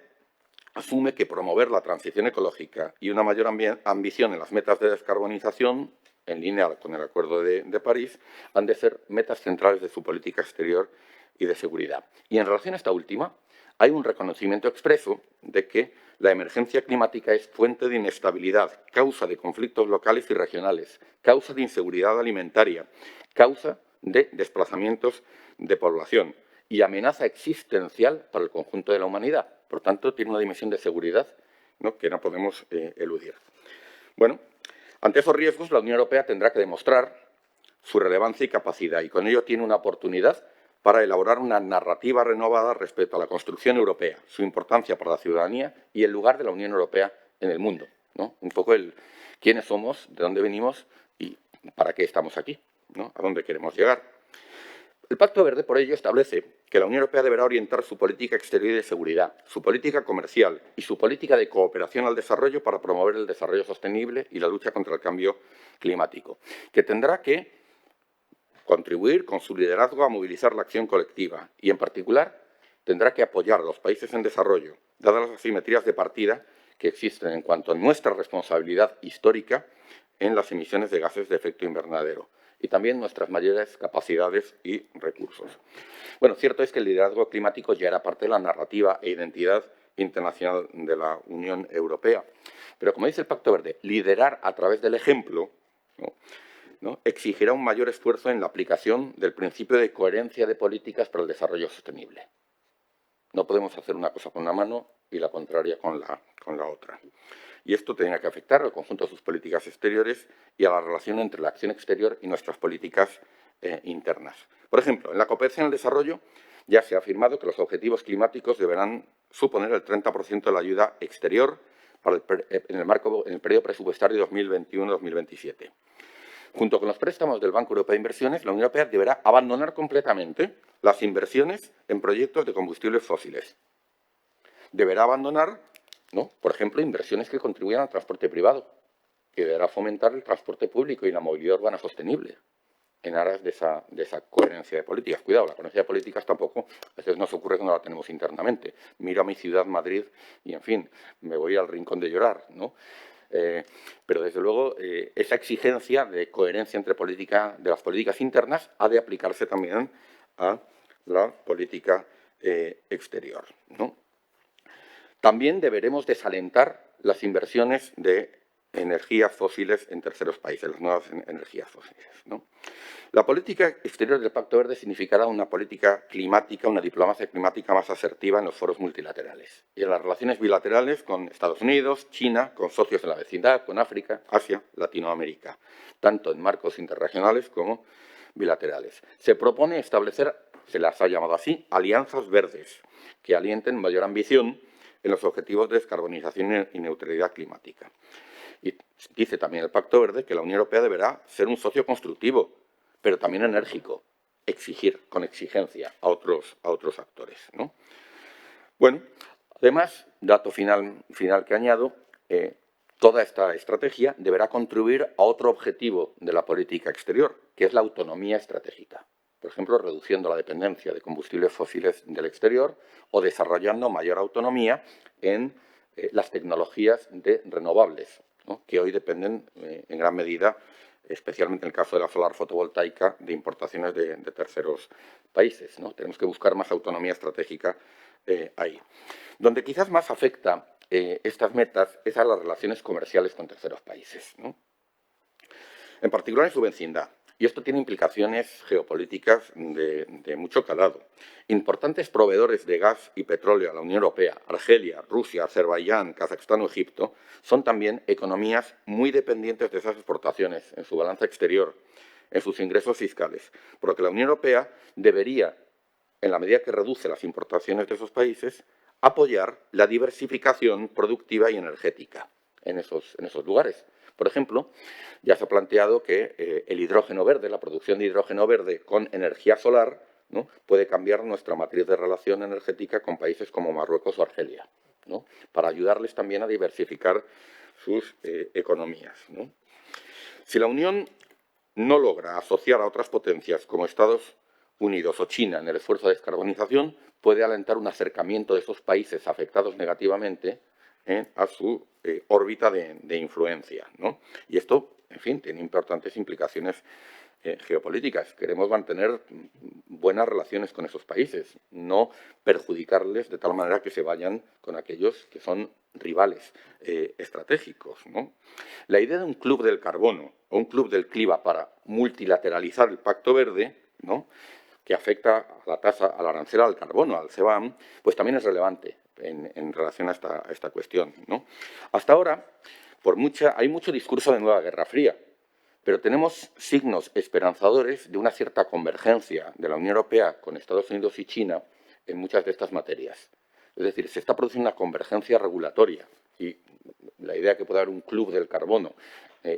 asume que promover la transición ecológica y una mayor ambición en las metas de descarbonización, en línea con el Acuerdo de París, han de ser metas centrales de su política exterior y de seguridad. Y en relación a esta última, hay un reconocimiento expreso de que la emergencia climática es fuente de inestabilidad, causa de conflictos locales y regionales, causa de inseguridad alimentaria, causa de desplazamientos de población y amenaza existencial para el conjunto de la humanidad. Por tanto, tiene una dimensión de seguridad, ¿no?, que no podemos eludir. Bueno, ante esos riesgos, la Unión Europea tendrá que demostrar su relevancia y capacidad, y con ello tiene una oportunidad para elaborar una narrativa renovada respecto a la construcción europea, su importancia para la ciudadanía y el lugar de la Unión Europea en el mundo, ¿no? Un poco el quiénes somos, de dónde venimos y para qué estamos aquí, ¿no?, a dónde queremos llegar. El Pacto Verde, por ello, establece que la Unión Europea deberá orientar su política exterior y de seguridad, su política comercial y su política de cooperación al desarrollo para promover el desarrollo sostenible y la lucha contra el cambio climático, que tendrá que contribuir con su liderazgo a movilizar la acción colectiva y, en particular, tendrá que apoyar a los países en desarrollo, dadas las asimetrías de partida que existen en cuanto a nuestra responsabilidad histórica en las emisiones de gases de efecto invernadero y también nuestras mayores capacidades y recursos. Bueno, cierto es que el liderazgo climático ya era parte de la narrativa e identidad internacional de la Unión Europea, pero como dice el Pacto Verde, liderar a través del ejemplo, ¿no?, exigirá un mayor esfuerzo en la aplicación del principio de coherencia de políticas para el desarrollo sostenible. No podemos hacer una cosa con una mano y la contraria con la otra. Y esto tenía que afectar al conjunto de sus políticas exteriores y a la relación entre la acción exterior y nuestras políticas internas. Por ejemplo, en la cooperación al desarrollo ya se ha afirmado que los objetivos climáticos deberán suponer el 30% de la ayuda exterior para en el periodo presupuestario 2021-2027. Junto con los préstamos del Banco Europeo de Inversiones, la Unión Europea deberá abandonar completamente las inversiones en proyectos de combustibles fósiles. Deberá abandonar, ¿no?, por ejemplo, inversiones que contribuyan al transporte privado, que deberá fomentar el transporte público y la movilidad urbana sostenible, en aras de esa coherencia de políticas. Cuidado, la coherencia de políticas tampoco a veces nos ocurre que no la tenemos internamente. Miro a mi ciudad, Madrid, y, en fin, me voy al rincón de llorar, ¿no? Pero, desde luego, esa exigencia de coherencia entre de las políticas internas ha de aplicarse también a la política exterior, ¿no? También deberemos desalentar las inversiones de energías fósiles en terceros países, las nuevas energías fósiles, ¿no? La política exterior del Pacto Verde significará una política climática, una diplomacia climática más asertiva en los foros multilaterales y en las relaciones bilaterales con Estados Unidos, China, con socios de la vecindad, con África, Asia, Latinoamérica, tanto en marcos interregionales como bilaterales. Se propone establecer, se las ha llamado así, alianzas verdes, que alienten mayor ambición en los objetivos de descarbonización y neutralidad climática. Y dice también el Pacto Verde que la Unión Europea deberá ser un socio constructivo, pero también enérgico, exigir con exigencia a otros actores, ¿no? Bueno, además, dato final que añado, toda esta estrategia deberá contribuir a otro objetivo de la política exterior, que es la autonomía estratégica. Por ejemplo, reduciendo la dependencia de combustibles fósiles del exterior o desarrollando mayor autonomía en las tecnologías renovables, ¿no?, que hoy dependen en gran medida, especialmente en el caso de la solar fotovoltaica, de importaciones de terceros países, ¿no? Tenemos que buscar más autonomía estratégica ahí. Donde quizás más afecta estas metas es a las relaciones comerciales con terceros países, ¿no?, en particular en su vecindad. Y esto tiene implicaciones geopolíticas de mucho calado. Importantes proveedores de gas y petróleo a la Unión Europea, Argelia, Rusia, Azerbaiyán, Kazajstán o Egipto, son también economías muy dependientes de esas exportaciones en su balanza exterior, en sus ingresos fiscales, por lo que la Unión Europea debería, en la medida que reduce las importaciones de esos países, apoyar la diversificación productiva y energética en esos lugares. Por ejemplo, ya se ha planteado que el hidrógeno verde, la producción de hidrógeno verde con energía solar, ¿no?, puede cambiar nuestra matriz de relación energética con países como Marruecos o Argelia, ¿no?, para ayudarles también a diversificar sus economías, ¿no? Si la Unión no logra asociar a otras potencias como Estados Unidos o China en el esfuerzo de descarbonización, puede alentar un acercamiento de esos países afectados negativamente a su órbita de influencia, ¿no? Y esto, en fin, tiene importantes implicaciones geopolíticas. Queremos mantener buenas relaciones con esos países, no perjudicarles de tal manera que se vayan con aquellos que son rivales estratégicos, ¿no? La idea de un club del carbono o un club del clima para multilateralizar el Pacto Verde, ¿no?, que afecta a la tasa, al arancel al carbono, al CBAM, pues también es relevante en relación a esta cuestión, ¿no? Hasta ahora, hay mucho discurso de nueva Guerra Fría, pero tenemos signos esperanzadores de una cierta convergencia de la Unión Europea con Estados Unidos y China en muchas de estas materias. Es decir, se está produciendo una convergencia regulatoria y la idea de que pueda haber un club del carbono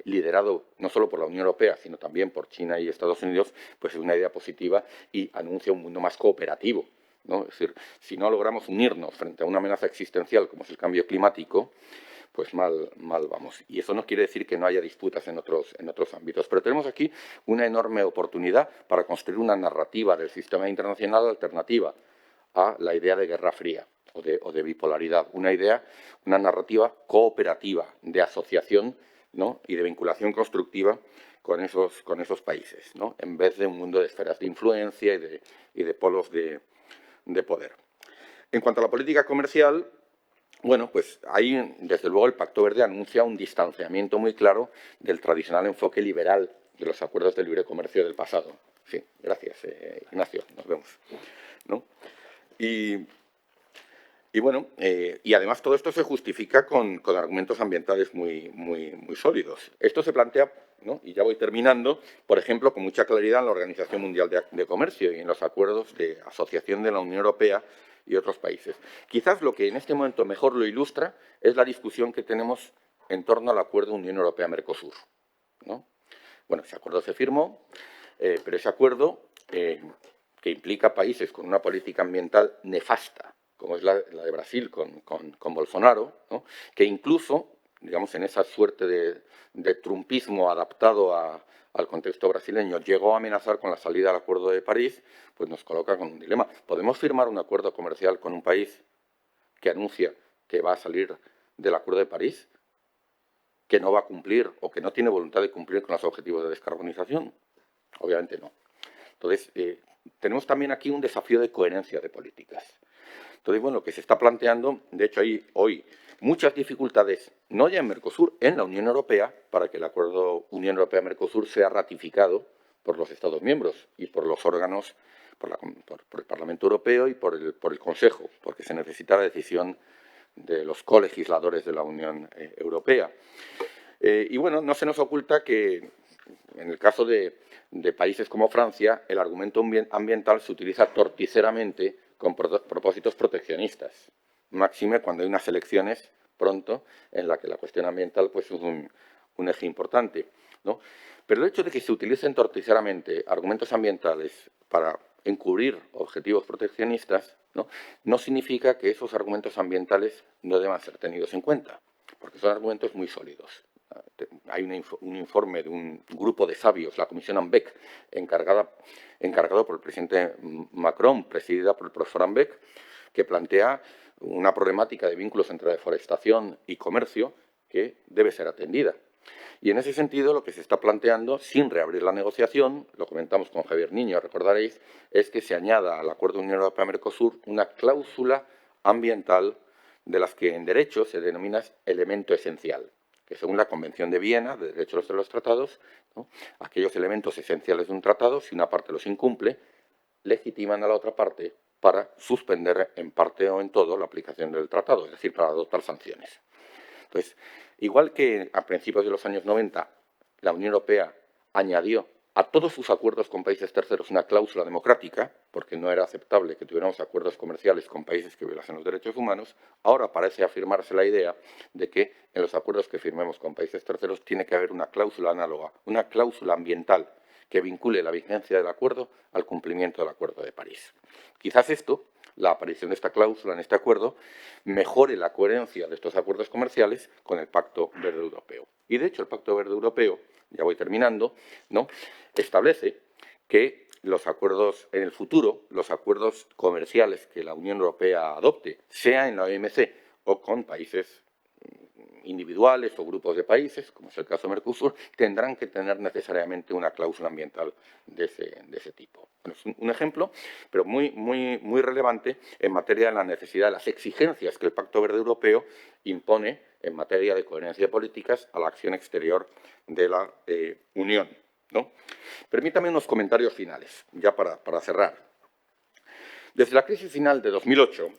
liderado no solo por la Unión Europea, sino también por China y Estados Unidos, pues es una idea positiva y anuncia un mundo más cooperativo, ¿no? Es decir, si no logramos unirnos frente a una amenaza existencial como es el cambio climático, pues mal vamos. Y eso no quiere decir que no haya disputas en otros ámbitos. Pero tenemos aquí una enorme oportunidad para construir una narrativa del sistema internacional alternativa a la idea de Guerra Fría o de bipolaridad. Una narrativa cooperativa, de asociación, ¿no?, y de vinculación constructiva con esos países, ¿no?, en vez de un mundo de esferas de influencia y de polos de poder. En cuanto a la política comercial, bueno, pues ahí, desde luego, el Pacto Verde anuncia un distanciamiento muy claro del tradicional enfoque liberal de los acuerdos de libre comercio del pasado. Sí, gracias, Ignacio, nos vemos, ¿no? Y bueno, y además todo esto se justifica con argumentos ambientales muy sólidos. Esto se plantea, ¿no?, y ya voy terminando, por ejemplo, con mucha claridad en la Organización Mundial de Comercio y en los acuerdos de asociación de la Unión Europea y otros países. Quizás lo que en este momento mejor lo ilustra es la discusión que tenemos en torno al acuerdo Unión Europea-Mercosur, ¿no? Bueno, ese acuerdo se firmó, pero ese acuerdo, que implica países con una política ambiental nefasta, como es la de Brasil con Bolsonaro, ¿no?, que incluso, digamos, en esa suerte de trumpismo adaptado al contexto brasileño, llegó a amenazar con la salida del Acuerdo de París, pues nos coloca con un dilema. ¿Podemos firmar un acuerdo comercial con un país que anuncia que va a salir del Acuerdo de París, que no va a cumplir o que no tiene voluntad de cumplir con los objetivos de descarbonización? Obviamente no. Entonces, tenemos también aquí un desafío de coherencia de políticas. Entonces, bueno, lo que se está planteando, de hecho hay hoy muchas dificultades, no ya en Mercosur, en la Unión Europea, para que el acuerdo Unión Europea-Mercosur sea ratificado por los Estados miembros y por los órganos, por el Parlamento Europeo y por el Consejo, porque se necesita la decisión de los colegisladores de la Unión Europea. Y bueno, no se nos oculta que en el caso de países como Francia, el argumento ambiental se utiliza torticeramente con propósitos proteccionistas, máxime cuando hay unas elecciones pronto en la que la cuestión ambiental pues, es un eje importante, ¿no? Pero el hecho de que se utilicen torticeramente argumentos ambientales para encubrir objetivos proteccionistas, no significa que esos argumentos ambientales no deban ser tenidos en cuenta, porque son argumentos muy sólidos. Hay un informe de un grupo de sabios, la Comisión AMBEC, encargado por el presidente Macron, presidida por el profesor AMBEC, que plantea una problemática de vínculos entre deforestación y comercio que debe ser atendida. Y en ese sentido, lo que se está planteando, sin reabrir la negociación, lo comentamos con Javier Niño, recordaréis, es que se añada al Acuerdo Unión Europea-Mercosur una cláusula ambiental de las que en derecho se denomina elemento esencial, que según la Convención de Viena de Derechos de los Tratados, ¿no?, aquellos elementos esenciales de un tratado, si una parte los incumple, legitiman a la otra parte para suspender en parte o en todo la aplicación del tratado, es decir, para adoptar sanciones. Entonces, igual que a principios de los años 90 la Unión Europea añadió a todos sus acuerdos con países terceros una cláusula democrática, porque no era aceptable que tuviéramos acuerdos comerciales con países que violasen los derechos humanos, ahora parece afirmarse la idea de que en los acuerdos que firmemos con países terceros tiene que haber una cláusula análoga, una cláusula ambiental que vincule la vigencia del acuerdo al cumplimiento del Acuerdo de París. Quizás esto, la aparición de esta cláusula en este acuerdo, mejore la coherencia de estos acuerdos comerciales con el Pacto Verde Europeo. Y, de hecho, el Pacto Verde Europeo ya voy terminando, ¿no?, establece que los acuerdos en el futuro, los acuerdos comerciales que la Unión Europea adopte, sea en la OMC o con países individuales o grupos de países, como es el caso de Mercosur, tendrán que tener necesariamente una cláusula ambiental de ese tipo. Bueno, es un ejemplo, pero muy relevante en materia de la necesidad de las exigencias que el Pacto Verde Europeo impone en materia de coherencia de políticas a la acción exterior de la Unión, ¿no? Permítame unos comentarios finales, ya para cerrar. Desde la crisis final de 2008,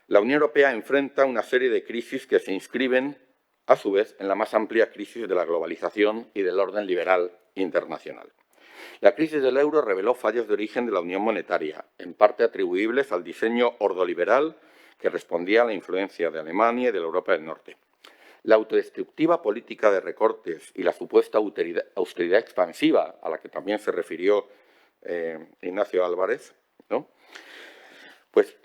la Unión Europea enfrenta una serie de crisis que se inscriben, a su vez, en la más amplia crisis de la globalización y del orden liberal internacional. La crisis del euro reveló fallos de origen de la unión monetaria, en parte atribuibles al diseño ordoliberal que respondía a la influencia de Alemania y de la Europa del Norte. La autodestructiva política de recortes y la supuesta austeridad expansiva, a la que también se refirió Ignacio Álvarez, ¿no?, pues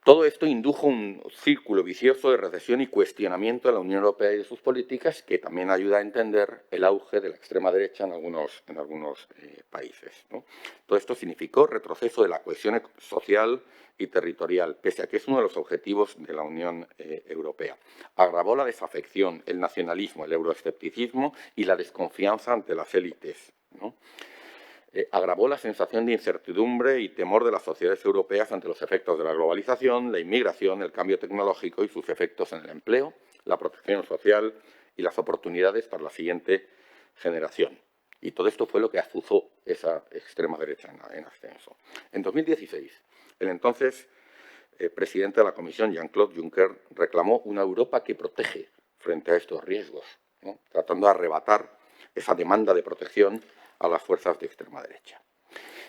todo esto indujo un círculo vicioso de recesión y cuestionamiento de la Unión Europea y de sus políticas, que también ayuda a entender el auge de la extrema derecha en algunos países, ¿no? Todo esto significó retroceso de la cohesión social y territorial, pese a que es uno de los objetivos de la Unión Europea. Agravó la desafección, el nacionalismo, el euroescepticismo y la desconfianza ante las élites, ¿no? Agravó la sensación de incertidumbre y temor de las sociedades europeas ante los efectos de la globalización, la inmigración, el cambio tecnológico y sus efectos en el empleo, la protección social y las oportunidades para la siguiente generación. Y todo esto fue lo que azuzó esa extrema derecha en ascenso. En 2016, el entonces presidente de la Comisión, Jean-Claude Juncker, reclamó una Europa que protege frente a estos riesgos, ¿no?, tratando de arrebatar esa demanda de protección a las fuerzas de extrema derecha.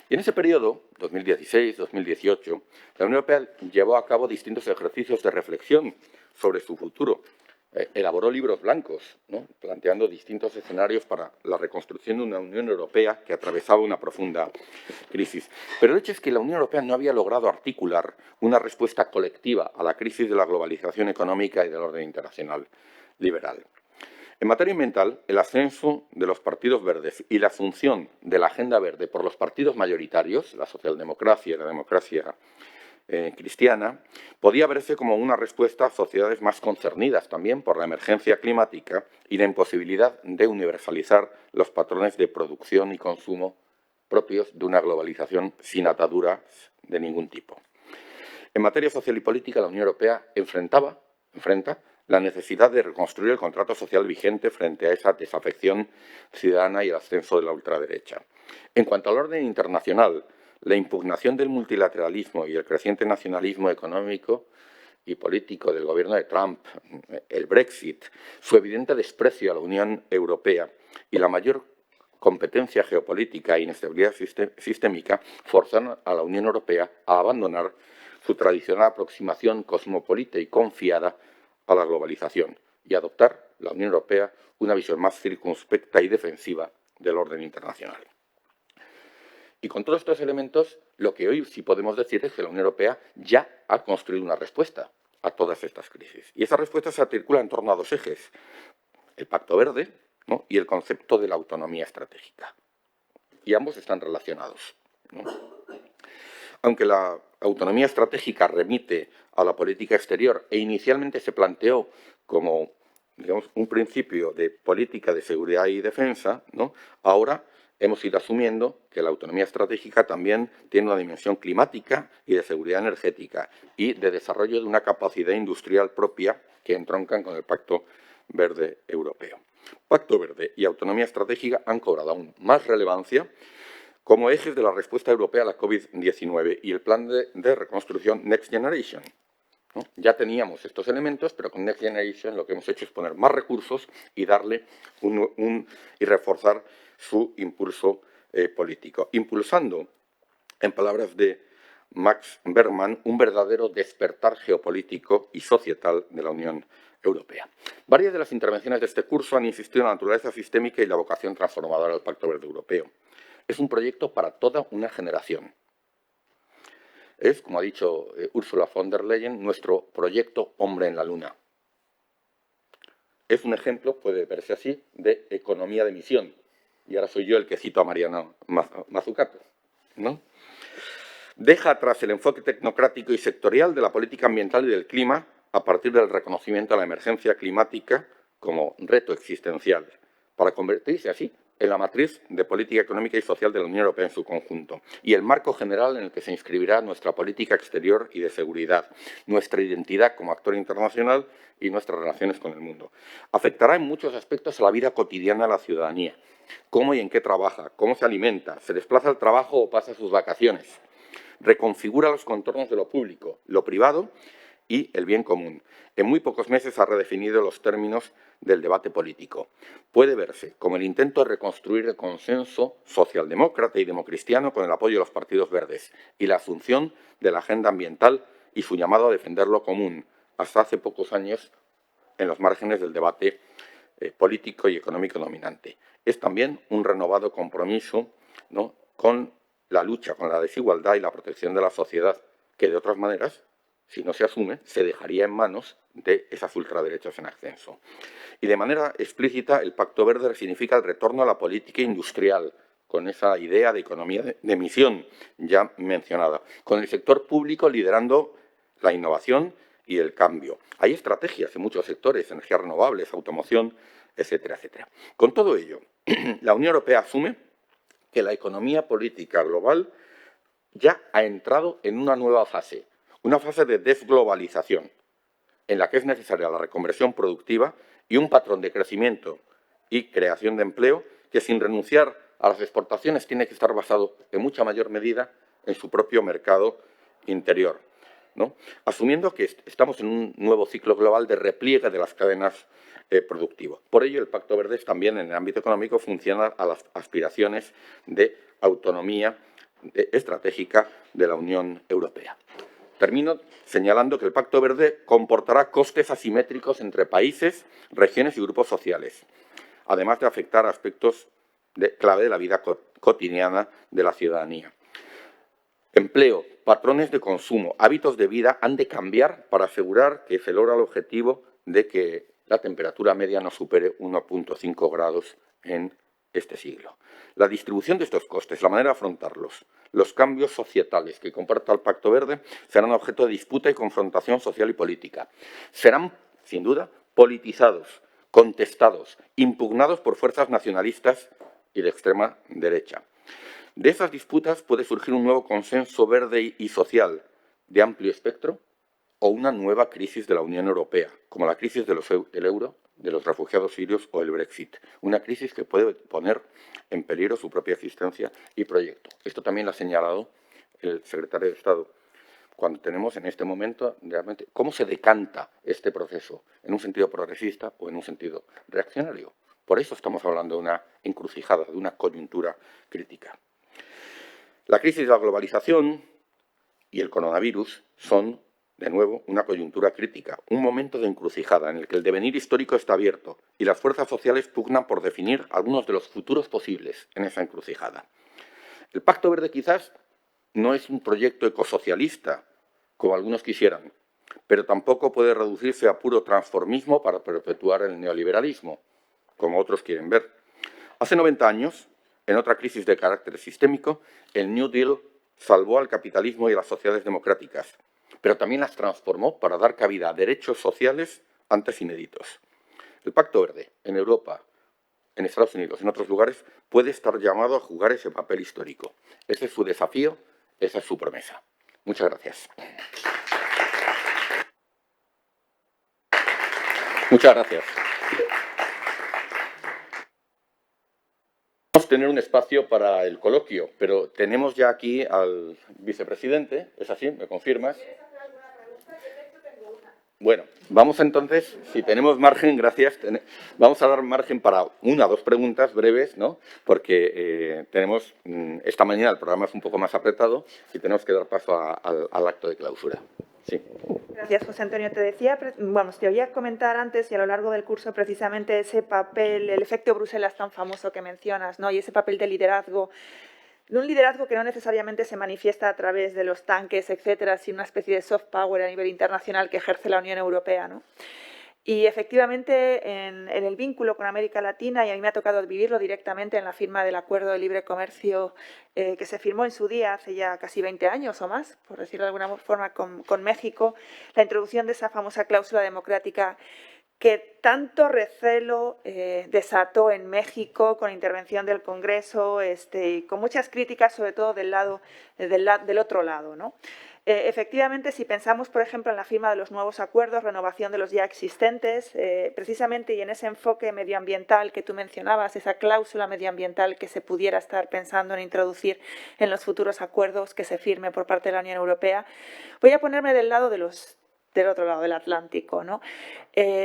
Y en ese periodo, 2016-2018, la Unión Europea llevó a cabo distintos ejercicios de reflexión sobre su futuro. Elaboró libros blancos, ¿no?, planteando distintos escenarios para la reconstrucción de una Unión Europea que atravesaba una profunda crisis. Pero el hecho es que la Unión Europea no había logrado articular una respuesta colectiva a la crisis de la globalización económica y del orden internacional liberal. En materia ambiental, el ascenso de los partidos verdes y la asunción de la agenda verde por los partidos mayoritarios, la socialdemocracia y la democracia cristiana, podía verse como una respuesta a sociedades más concernidas también por la emergencia climática y la imposibilidad de universalizar los patrones de producción y consumo propios de una globalización sin ataduras de ningún tipo. En materia social y política, la Unión Europea enfrenta la necesidad de reconstruir el contrato social vigente frente a esa desafección ciudadana y el ascenso de la ultraderecha. En cuanto al orden internacional, la impugnación del multilateralismo y el creciente nacionalismo económico y político del gobierno de Trump, el Brexit, su evidente desprecio a la Unión Europea y la mayor competencia geopolítica e inestabilidad sistémica forzaron a la Unión Europea a abandonar su tradicional aproximación cosmopolita y confiada a la globalización y adoptar la Unión Europea una visión más circunspecta y defensiva del orden internacional. Y con todos estos elementos, lo que hoy sí podemos decir es que la Unión Europea ya ha construido una respuesta a todas estas crisis. Y esa respuesta se articula en torno a dos ejes: el Pacto Verde, ¿no?, y el concepto de la autonomía estratégica. Y ambos están relacionados, ¿no? Aunque la autonomía estratégica remite a la política exterior e inicialmente se planteó como, digamos, un principio de política de seguridad y defensa, ¿no?, ahora hemos ido asumiendo que la autonomía estratégica también tiene una dimensión climática y de seguridad energética y de desarrollo de una capacidad industrial propia que entroncan con el Pacto Verde Europeo. Pacto Verde y autonomía estratégica han cobrado aún más relevancia como ejes de la respuesta europea a la COVID-19 y el plan de reconstrucción Next Generation, ¿no? Ya teníamos estos elementos, pero con Next Generation lo que hemos hecho es poner más recursos y darle y reforzar su impulso político, impulsando, en palabras de Max Bergman, un verdadero despertar geopolítico y societal de la Unión Europea. Varias de las intervenciones de este curso han insistido en la naturaleza sistémica y la vocación transformadora del Pacto Verde Europeo. Es un proyecto para toda una generación. Es, como ha dicho Ursula von der Leyen, nuestro proyecto Hombre en la Luna. Es un ejemplo, puede verse así, de economía de misión, y ahora soy yo el que cito a Mariano Mazzucato, ¿no? Deja atrás el enfoque tecnocrático y sectorial de la política ambiental y del clima a partir del reconocimiento de la emergencia climática como reto existencial, para convertirse así en la matriz de política económica y social de la Unión Europea en su conjunto y el marco general en el que se inscribirá nuestra política exterior y de seguridad, nuestra identidad como actor internacional y nuestras relaciones con el mundo. Afectará en muchos aspectos a la vida cotidiana de la ciudadanía, cómo y en qué trabaja, cómo se alimenta, se desplaza al trabajo o pasa sus vacaciones. Reconfigura los contornos de lo público, lo privado y el bien común. En muy pocos meses ha redefinido los términos del debate político. Puede verse como el intento de reconstruir el consenso socialdemócrata y democristiano con el apoyo de los partidos verdes y la asunción de la agenda ambiental y su llamado a defender lo común, hasta hace pocos años en los márgenes del debate político y económico dominante. Es también un renovado compromiso, ¿no?, con la lucha con la desigualdad y la protección de la sociedad, que de otras maneras, si no se asume, se dejaría en manos de esas ultraderechas en ascenso. Y de manera explícita, el Pacto Verde significa el retorno a la política industrial, con esa idea de economía de emisión ya mencionada, con el sector público liderando la innovación y el cambio. Hay estrategias en muchos sectores, energías renovables, automoción, etcétera, etcétera. Con todo ello, la Unión Europea asume que la economía política global ya ha entrado en una nueva fase de desglobalización, en la que es necesaria la reconversión productiva y un patrón de crecimiento y creación de empleo que, sin renunciar a las exportaciones, tiene que estar basado en mucha mayor medida en su propio mercado interior, ¿no?, asumiendo que estamos en un nuevo ciclo global de repliegue de las cadenas productivas. Por ello, el Pacto Verde también en el ámbito económico funciona a las aspiraciones de autonomía estratégica de la Unión Europea. Termino señalando que el Pacto Verde comportará costes asimétricos entre países, regiones y grupos sociales, además de afectar aspectos clave de la vida cotidiana de la ciudadanía. Empleo, patrones de consumo, hábitos de vida han de cambiar para asegurar que se logra el objetivo de que la temperatura media no supere 1,5 grados en este siglo. La distribución de estos costes, la manera de afrontarlos, los cambios societales que comporta el Pacto Verde serán objeto de disputa y confrontación social y política. Serán, sin duda, politizados, contestados, impugnados por fuerzas nacionalistas y de extrema derecha. De esas disputas puede surgir un nuevo consenso verde y social de amplio espectro o una nueva crisis de la Unión Europea, como la crisis del euro, de los refugiados sirios o el Brexit. Una crisis que puede poner en peligro su propia existencia y proyecto. Esto también lo ha señalado el secretario de Estado. Cuando tenemos en este momento realmente cómo se decanta este proceso, en un sentido progresista o en un sentido reaccionario. Por eso estamos hablando de una encrucijada, de una coyuntura crítica. La crisis de la globalización y el coronavirus son, de nuevo, una coyuntura crítica, un momento de encrucijada en el que el devenir histórico está abierto y las fuerzas sociales pugnan por definir algunos de los futuros posibles en esa encrucijada. El Pacto Verde quizás no es un proyecto ecosocialista, como algunos quisieran, pero tampoco puede reducirse a puro transformismo para perpetuar el neoliberalismo, como otros quieren ver. Hace 90 años, en otra crisis de carácter sistémico, el New Deal salvó al capitalismo y a las sociedades democráticas, pero también las transformó para dar cabida a derechos sociales antes inéditos. El Pacto Verde, en Europa, en Estados Unidos, en otros lugares, puede estar llamado a jugar ese papel histórico. Ese es su desafío, esa es su promesa. Muchas gracias. Muchas gracias. Vamos a tener un espacio para el coloquio, pero tenemos ya aquí al vicepresidente. ¿Es así? ¿Me confirmas? Bueno, vamos entonces, si tenemos margen, gracias, vamos a dar margen para 1 o 2 preguntas breves, ¿no? Porque tenemos, esta mañana el programa es un poco más apretado y tenemos que dar paso al acto de clausura. Sí. Gracias, José Antonio. Te decía, vamos, te oía comentar antes y a lo largo del curso precisamente ese papel, el efecto Bruselas tan famoso que mencionas, ¿no? Y ese papel de liderazgo, un liderazgo que no necesariamente se manifiesta a través de los tanques, etcétera, sino una especie de soft power a nivel internacional que ejerce la Unión Europea, ¿no? Y efectivamente, en el vínculo con América Latina, y a mí me ha tocado vivirlo directamente en la firma del Acuerdo de Libre Comercio que se firmó en su día, hace ya casi 20 años o más, por decirlo de alguna forma, con México, la introducción de esa famosa cláusula democrática que tanto recelo desató en México con intervención del Congreso, y con muchas críticas, sobre todo del otro lado, ¿no? Efectivamente, si pensamos, por ejemplo, en la firma de los nuevos acuerdos, renovación de los ya existentes, precisamente y en ese enfoque medioambiental que tú mencionabas, esa cláusula medioambiental que se pudiera estar pensando en introducir en los futuros acuerdos que se firme por parte de la Unión Europea, voy a ponerme del otro lado del Atlántico, ¿no?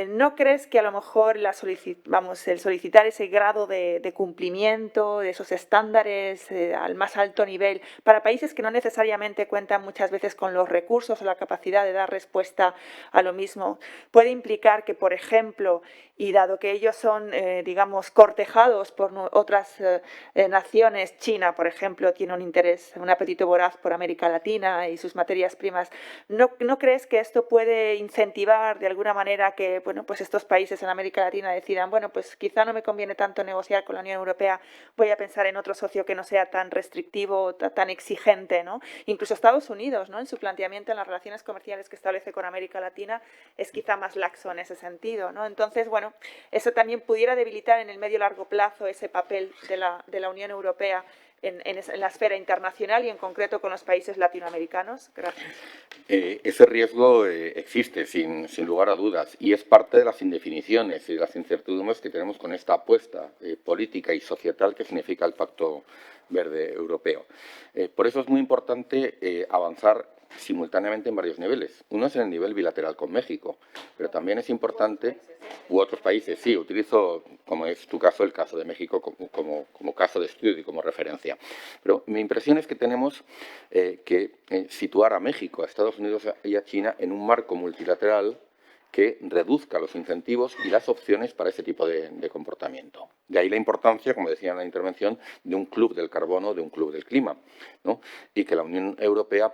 ¿No crees que a lo mejor el solicitar ese grado de cumplimiento, de esos estándares al más alto nivel, para países que no necesariamente cuentan muchas veces con los recursos o la capacidad de dar respuesta a lo mismo, puede implicar que, por ejemplo, y dado que ellos son, digamos, cortejados por otras naciones, China, por ejemplo, tiene un interés, un apetito voraz por América Latina y sus materias primas, ¿no crees que esto puede incentivar de alguna manera que, bueno, pues estos países en América Latina decidan, bueno, pues quizá no me conviene tanto negociar con la Unión Europea, voy a pensar en otro socio que no sea tan restrictivo, tan exigente, ¿no? Incluso Estados Unidos, ¿no? En su planteamiento en las relaciones comerciales que establece con América Latina es quizá más laxo en ese sentido, ¿no? Entonces, bueno, eso también pudiera debilitar en el medio largo plazo ese papel de la Unión Europea en la esfera internacional y en concreto con los países latinoamericanos. Gracias. Ese riesgo existe sin lugar a dudas y es parte de las indefiniciones y de las incertidumbres que tenemos con esta apuesta política y societal que significa el Pacto Verde Europeo. Por eso es muy importante avanzar simultáneamente en varios niveles. Uno es en el nivel bilateral con México, pero también es importante, u otros países, sí, utilizo, como es tu caso, el caso de México como caso de estudio y como referencia. Pero mi impresión es que tenemos que situar a México, a Estados Unidos y a China en un marco multilateral que reduzca los incentivos y las opciones para ese tipo de comportamiento. De ahí la importancia, como decía en la intervención, de un club del carbono, de un club del clima, ¿no? Y que la Unión Europea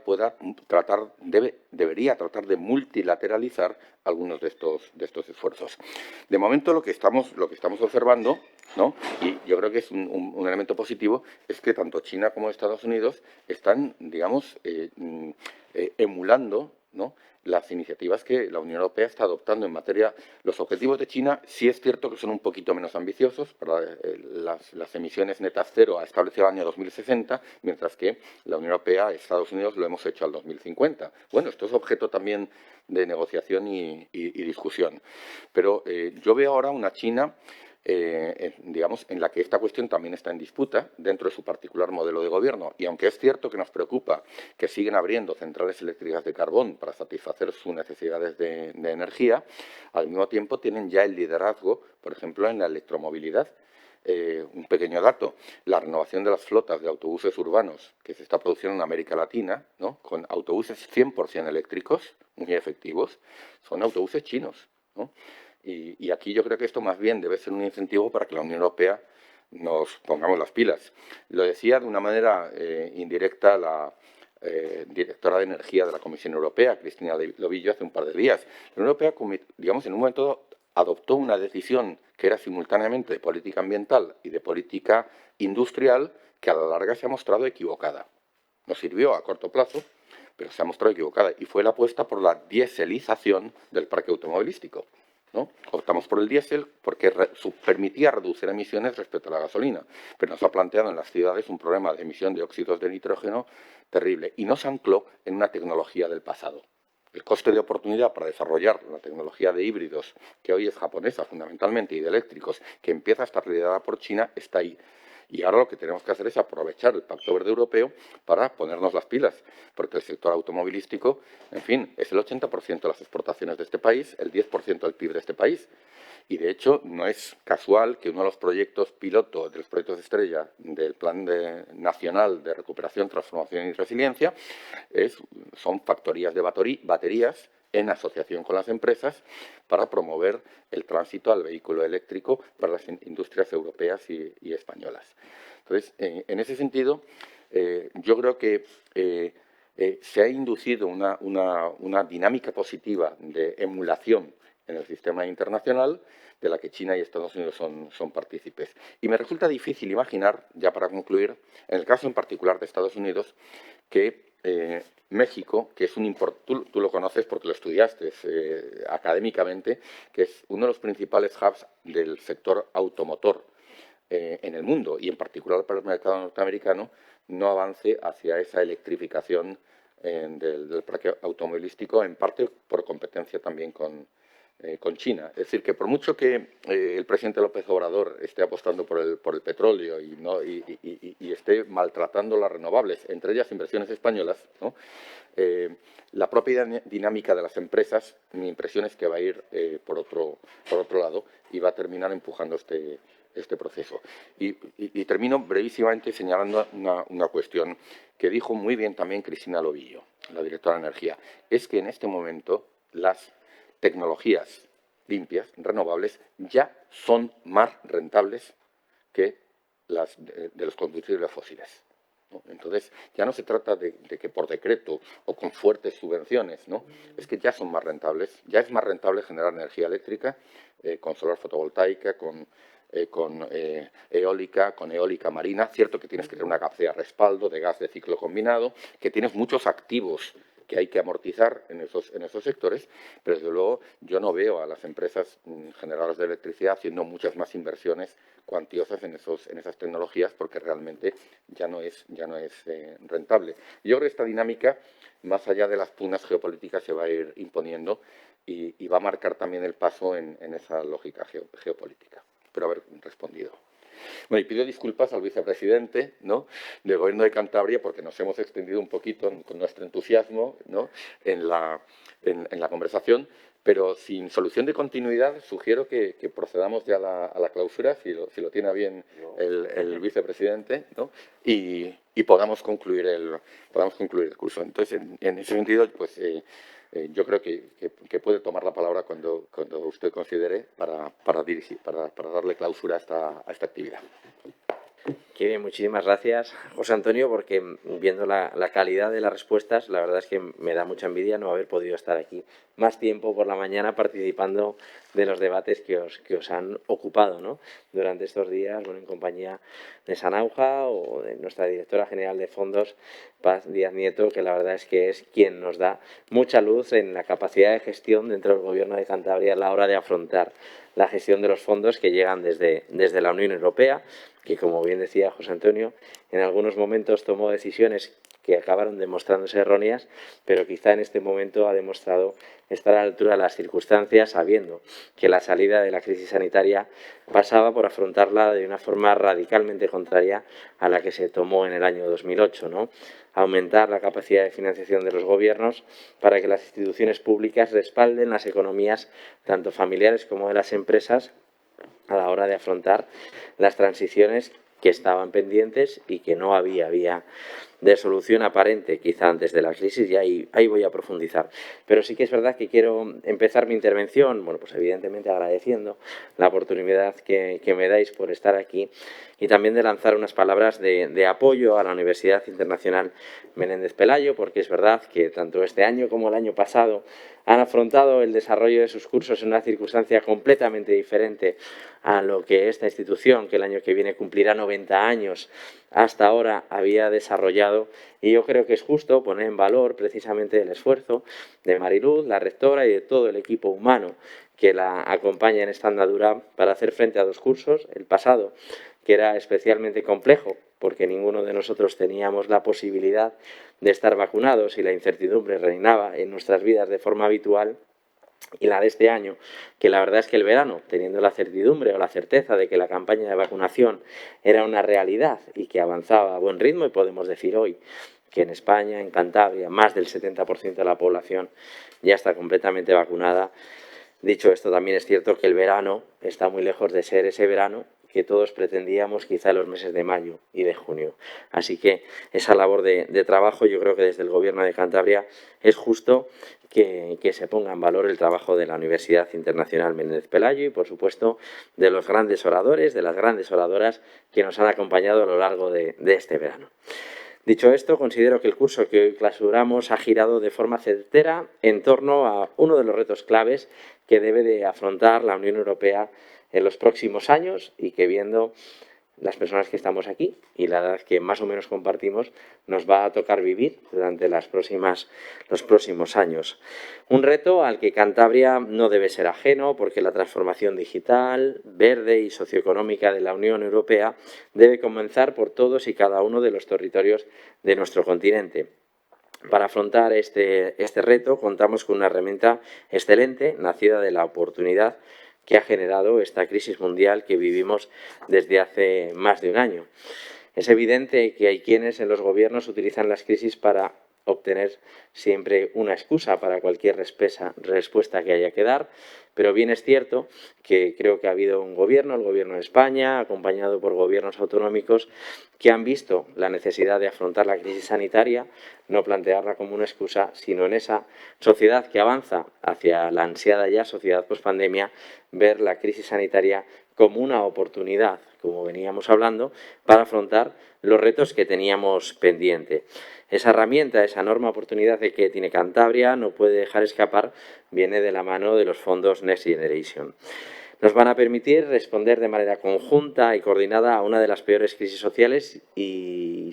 debería tratar de multilateralizar algunos de estos esfuerzos. De momento lo que estamos observando, ¿no? Y yo creo que es un elemento positivo, es que tanto China como Estados Unidos están, digamos, emulando, ¿no?, las iniciativas que la Unión Europea está adoptando en materia. Los objetivos de China sí es cierto que son un poquito menos ambiciosos para las emisiones netas cero a establecer el año 2060, mientras que la Unión Europea, Estados Unidos, lo hemos hecho al 2050. Bueno, esto es objeto también de negociación y discusión. Pero yo veo ahora una China digamos, en la que esta cuestión también está en disputa dentro de su particular modelo de gobierno. Y aunque es cierto que nos preocupa que siguen abriendo centrales eléctricas de carbón para satisfacer sus necesidades de energía, al mismo tiempo tienen ya el liderazgo, por ejemplo, en la electromovilidad. Un pequeño dato, la renovación de las flotas de autobuses urbanos que se está produciendo en América Latina, ¿no?, con autobuses 100% eléctricos, muy efectivos, son autobuses chinos, ¿no? Y aquí yo creo que esto más bien debe ser un incentivo para que la Unión Europea nos pongamos las pilas. Lo decía de una manera indirecta la directora de Energía de la Comisión Europea, Cristina Lobillo, hace un par de días. La Unión Europea, digamos, en un momento dado, adoptó una decisión que era simultáneamente de política ambiental y de política industrial que a la larga se ha mostrado equivocada. Nos sirvió a corto plazo, pero se ha mostrado equivocada y fue la apuesta por la dieselización del parque automovilístico, ¿no? Optamos por el diésel porque permitía reducir emisiones respecto a la gasolina, pero nos ha planteado en las ciudades un problema de emisión de óxidos de nitrógeno terrible y nos ancló en una tecnología del pasado. El coste de oportunidad para desarrollar la tecnología de híbridos, que hoy es japonesa fundamentalmente, y de eléctricos, que empieza a estar liderada por China, está ahí. Y ahora lo que tenemos que hacer es aprovechar el Pacto Verde Europeo para ponernos las pilas, porque el sector automovilístico, en fin, es el 80% de las exportaciones de este país, el 10% del PIB de este país. Y, de hecho, no es casual que uno de los proyectos piloto, de los proyectos de estrella del Plan Nacional de Recuperación, Transformación y Resiliencia, son factorías de baterías en asociación con las empresas para promover el tránsito al vehículo eléctrico para las industrias europeas y españolas. Entonces, en ese sentido, yo creo que se ha inducido una dinámica positiva de emulación en el sistema internacional de la que China y Estados Unidos son partícipes. Y me resulta difícil imaginar, ya para concluir, en el caso en particular de Estados Unidos, que México, que es tú lo conoces porque lo estudiaste académicamente, que es uno de los principales hubs del sector automotor en el mundo y en particular para el mercado norteamericano, no avance hacia esa electrificación del parque automovilístico, en parte por competencia también con China. Es decir, que por mucho que el presidente López Obrador esté apostando por el petróleo y esté maltratando las renovables, entre ellas inversiones españolas, ¿no? La propia dinámica de las empresas, mi impresión es que va a ir por otro lado y va a terminar empujando este proceso. Y termino brevísimamente señalando una cuestión que dijo muy bien también Cristina Lobillo, la directora de Energía. Es que en este momento las tecnologías limpias, renovables, ya son más rentables que las de los combustibles fósiles, ¿no? Entonces, ya no se trata de que por decreto o con fuertes subvenciones, ¿no? Es que ya son más rentables, ya es más rentable generar energía eléctrica con solar fotovoltaica, con eólica, con eólica marina. Cierto que tienes que tener una capacidad de respaldo de gas de ciclo combinado, que tienes muchos activos que hay que amortizar en esos sectores, pero desde luego yo no veo a las empresas generadoras de electricidad haciendo muchas más inversiones cuantiosas en esas tecnologías porque realmente ya no es rentable. Yo creo que esta dinámica, más allá de las pugnas geopolíticas, se va a ir imponiendo y va a marcar también el paso en esa lógica geopolítica. Espero haber respondido. Bueno, y pido disculpas al vicepresidente, ¿no?, del Gobierno de Cantabria porque nos hemos extendido un poquito con nuestro entusiasmo, ¿no?, en la conversación, pero sin solución de continuidad sugiero que procedamos ya a la clausura, si lo tiene a bien el vicepresidente, ¿no?, y podamos concluir el curso. Entonces, en ese sentido, pues yo creo que puede tomar la palabra cuando usted considere para darle clausura a esta actividad. Qué bien, muchísimas gracias, José Antonio, porque viendo la calidad de las respuestas, la verdad es que me da mucha envidia no haber podido estar aquí más tiempo por la mañana participando de los debates que os han ocupado, ¿no?, durante estos días, bueno, en compañía de Sanauja o de nuestra directora general de fondos, Paz Díaz Nieto, que la verdad es que es quien nos da mucha luz en la capacidad de gestión dentro del Gobierno de Cantabria a la hora de afrontar la gestión de los fondos que llegan desde la Unión Europea, que, como bien decía José Antonio, en algunos momentos tomó decisiones que acabaron demostrándose erróneas, pero quizá en este momento ha demostrado estar a la altura de las circunstancias, sabiendo que la salida de la crisis sanitaria pasaba por afrontarla de una forma radicalmente contraria a la que se tomó en el año 2008, ¿no?, aumentar la capacidad de financiación de los gobiernos para que las instituciones públicas respalden las economías tanto familiares como de las empresas a la hora de afrontar las transiciones que estaban pendientes y que no había vía de solución aparente quizá antes de la crisis, y ahí voy a profundizar. Pero sí que es verdad que quiero empezar mi intervención, bueno, pues evidentemente agradeciendo la oportunidad que me dais por estar aquí y también de lanzar unas palabras de apoyo a la Universidad Internacional Menéndez Pelayo, porque es verdad que tanto este año como el año pasado han afrontado el desarrollo de sus cursos en una circunstancia completamente diferente a lo que esta institución, que el año que viene cumplirá 90 años, hasta ahora había desarrollado. Y yo creo que es justo poner en valor precisamente el esfuerzo de Mariluz, la rectora, y de todo el equipo humano que la acompaña en esta andadura para hacer frente a dos cursos. El pasado, que era especialmente complejo, porque ninguno de nosotros teníamos la posibilidad de estar vacunados y la incertidumbre reinaba en nuestras vidas de forma habitual, y la de este año, que la verdad es que el verano, teniendo la certidumbre o la certeza de que la campaña de vacunación era una realidad y que avanzaba a buen ritmo, y podemos decir hoy que en España, en Cantabria, más del 70% de la población ya está completamente vacunada. Dicho esto, también es cierto que el verano está muy lejos de ser ese verano que todos pretendíamos quizá en los meses de mayo y de junio. Así que esa labor de trabajo, yo creo que desde el Gobierno de Cantabria es justo que se ponga en valor el trabajo de la Universidad Internacional Menéndez Pelayo y, por supuesto, de los grandes oradores, de las grandes oradoras que nos han acompañado a lo largo de este verano. Dicho esto, considero que el curso que hoy clausuramos ha girado de forma certera en torno a uno de los retos claves que debe de afrontar la Unión Europea en los próximos años y que, viendo las personas que estamos aquí y la edad que más o menos compartimos, nos va a tocar vivir durante los próximos años. Un reto al que Cantabria no debe ser ajeno, porque la transformación digital, verde y socioeconómica de la Unión Europea debe comenzar por todos y cada uno de los territorios de nuestro continente. Para afrontar este reto contamos con una herramienta excelente, nacida de la oportunidad que ha generado esta crisis mundial que vivimos desde hace más de un año. Es evidente que hay quienes en los gobiernos utilizan las crisis para obtener siempre una excusa para cualquier respuesta que haya que dar, pero bien es cierto que creo que ha habido un gobierno, el Gobierno de España, acompañado por gobiernos autonómicos, que han visto la necesidad de afrontar la crisis sanitaria, no plantearla como una excusa, sino en esa sociedad que avanza hacia la ansiada ya sociedad pospandemia, ver la crisis sanitaria como una oportunidad, como veníamos hablando, para afrontar los retos que teníamos pendiente. Esa herramienta, esa enorme oportunidad que tiene Cantabria, no puede dejar escapar, viene de la mano de los fondos Next Generation. Nos van a permitir responder de manera conjunta y coordinada a una de las peores crisis sociales y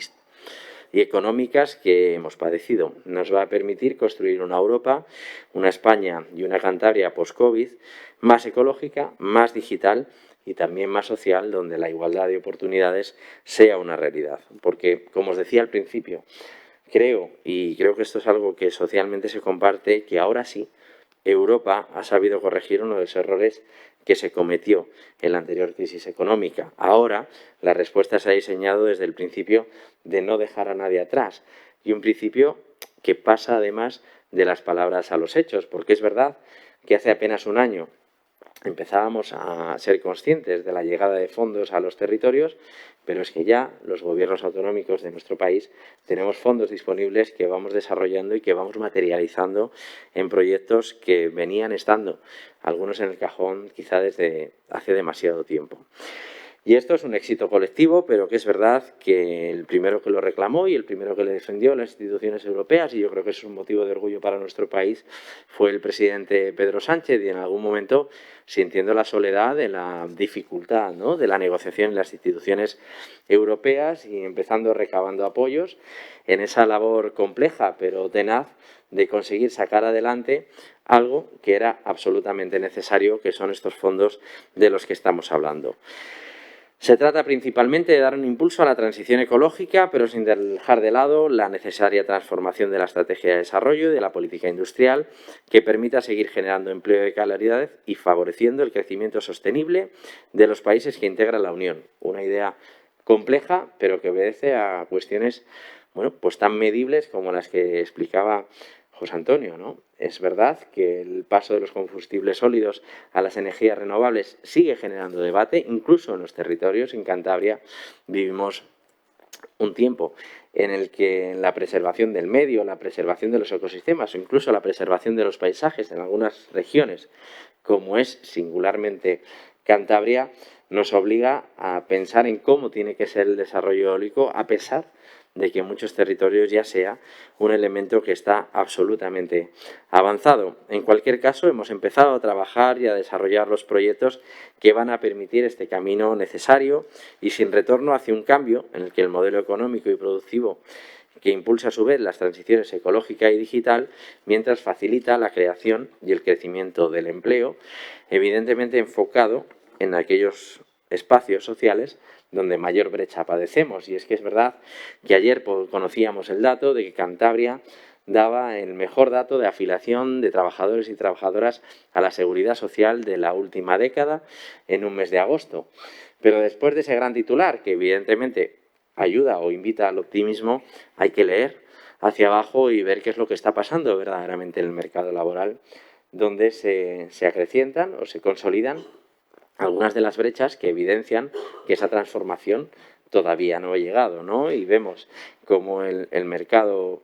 económicas que hemos padecido. Nos va a permitir construir una Europa, una España y una Cantabria post-COVID más ecológica, más digital y también más social, donde la igualdad de oportunidades sea una realidad. Porque, como os decía al principio, creo que esto es algo que socialmente se comparte, que ahora sí Europa ha sabido corregir uno de los errores que se cometió en la anterior crisis económica. Ahora la respuesta se ha diseñado desde el principio de no dejar a nadie atrás, y un principio que pasa además de las palabras a los hechos, porque es verdad que hace apenas un año empezábamos a ser conscientes de la llegada de fondos a los territorios, pero es que ya los gobiernos autonómicos de nuestro país tenemos fondos disponibles que vamos desarrollando y que vamos materializando en proyectos que venían estando, algunos en el cajón quizá desde hace demasiado tiempo. Y esto es un éxito colectivo, pero que es verdad que el primero que lo reclamó y el primero que le defendió las instituciones europeas, y yo creo que es un motivo de orgullo para nuestro país, fue el presidente Pedro Sánchez, y en algún momento, sintiendo la soledad de la dificultad, ¿no?, de la negociación en las instituciones europeas y empezando recabando apoyos en esa labor compleja pero tenaz de conseguir sacar adelante algo que era absolutamente necesario, que son estos fondos de los que estamos hablando. Se trata principalmente de dar un impulso a la transición ecológica, pero sin dejar de lado la necesaria transformación de la estrategia de desarrollo y de la política industrial, que permita seguir generando empleo de calidad y favoreciendo el crecimiento sostenible de los países que integran la Unión. Una idea compleja, pero que obedece a cuestiones, bueno, pues tan medibles como las que explicaba José Antonio, ¿no? Es verdad que el paso de los combustibles sólidos a las energías renovables sigue generando debate, incluso en los territorios. En Cantabria vivimos un tiempo en el que la preservación del medio, la preservación de los ecosistemas o incluso la preservación de los paisajes en algunas regiones, como es singularmente Cantabria, nos obliga a pensar en cómo tiene que ser el desarrollo eólico, a pesar de que en muchos territorios ya sea un elemento que está absolutamente avanzado. En cualquier caso, hemos empezado a trabajar y a desarrollar los proyectos que van a permitir este camino necesario y sin retorno hacia un cambio en el que el modelo económico y productivo, que impulsa a su vez las transiciones ecológica y digital, mientras facilita la creación y el crecimiento del empleo, evidentemente enfocado en aquellos espacios sociales donde mayor brecha padecemos. Y es que es verdad que ayer conocíamos el dato de que Cantabria daba el mejor dato de afiliación de trabajadores y trabajadoras a la seguridad social de la última década en un mes de agosto. Pero después de ese gran titular, que evidentemente ayuda o invita al optimismo, hay que leer hacia abajo y ver qué es lo que está pasando verdaderamente en el mercado laboral, donde se acrecientan o se consolidan algunas de las brechas que evidencian que esa transformación todavía no ha llegado, ¿no? Y vemos como el mercado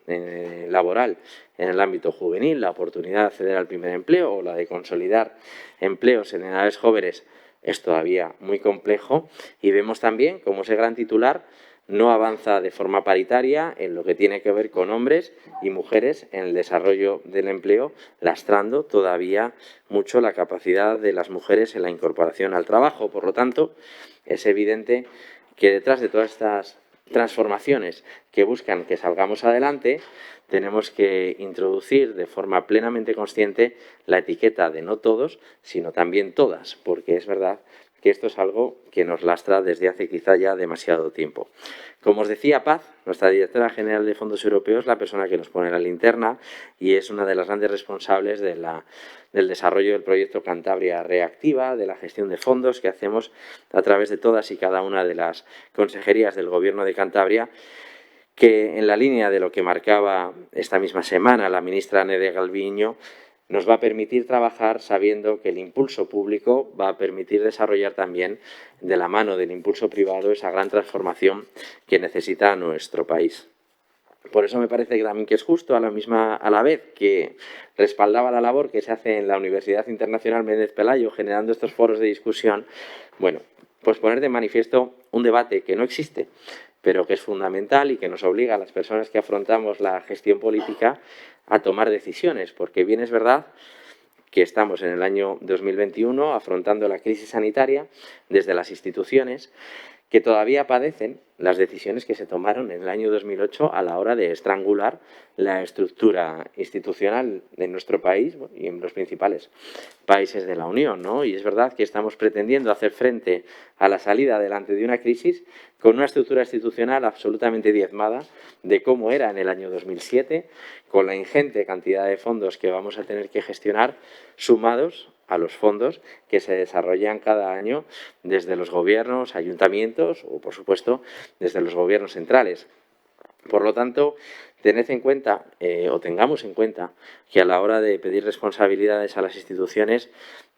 laboral en el ámbito juvenil, la oportunidad de acceder al primer empleo o la de consolidar empleos en edades jóvenes es todavía muy complejo, y vemos también como ese gran titular no avanza de forma paritaria en lo que tiene que ver con hombres y mujeres en el desarrollo del empleo, lastrando todavía mucho la capacidad de las mujeres en la incorporación al trabajo. Por lo tanto, es evidente que detrás de todas estas transformaciones que buscan que salgamos adelante, tenemos que introducir de forma plenamente consciente la etiqueta de no todos, sino también todas, porque es verdad que esto es algo que nos lastra desde hace quizá ya demasiado tiempo. Como os decía, Paz, nuestra directora general de Fondos Europeos, la persona que nos pone la linterna y es una de las grandes responsables del desarrollo del proyecto Cantabria Reactiva, de la gestión de fondos que hacemos a través de todas y cada una de las consejerías del Gobierno de Cantabria, que en la línea de lo que marcaba esta misma semana la ministra Nerea Calviño, nos va a permitir trabajar sabiendo que el impulso público va a permitir desarrollar también de la mano del impulso privado esa gran transformación que necesita nuestro país. Por eso me parece que también que es justo a la vez que respaldaba la labor que se hace en la Universidad Internacional Méndez Pelayo generando estos foros de discusión, bueno, pues poner de manifiesto un debate que no existe, pero que es fundamental y que nos obliga a las personas que afrontamos la gestión política a tomar decisiones, porque bien es verdad que estamos en el año 2021 afrontando la crisis sanitaria desde las instituciones que todavía padecen las decisiones que se tomaron en el año 2008 a la hora de estrangular la estructura institucional de nuestro país y en los principales países de la Unión, ¿no? Y es verdad que estamos pretendiendo hacer frente a la salida adelante de una crisis con una estructura institucional absolutamente diezmada de cómo era en el año 2007, con la ingente cantidad de fondos que vamos a tener que gestionar, sumados a los fondos que se desarrollan cada año desde los gobiernos, ayuntamientos o, por supuesto, desde los gobiernos centrales. Por lo tanto, tened en cuenta o tengamos en cuenta que a la hora de pedir responsabilidades a las instituciones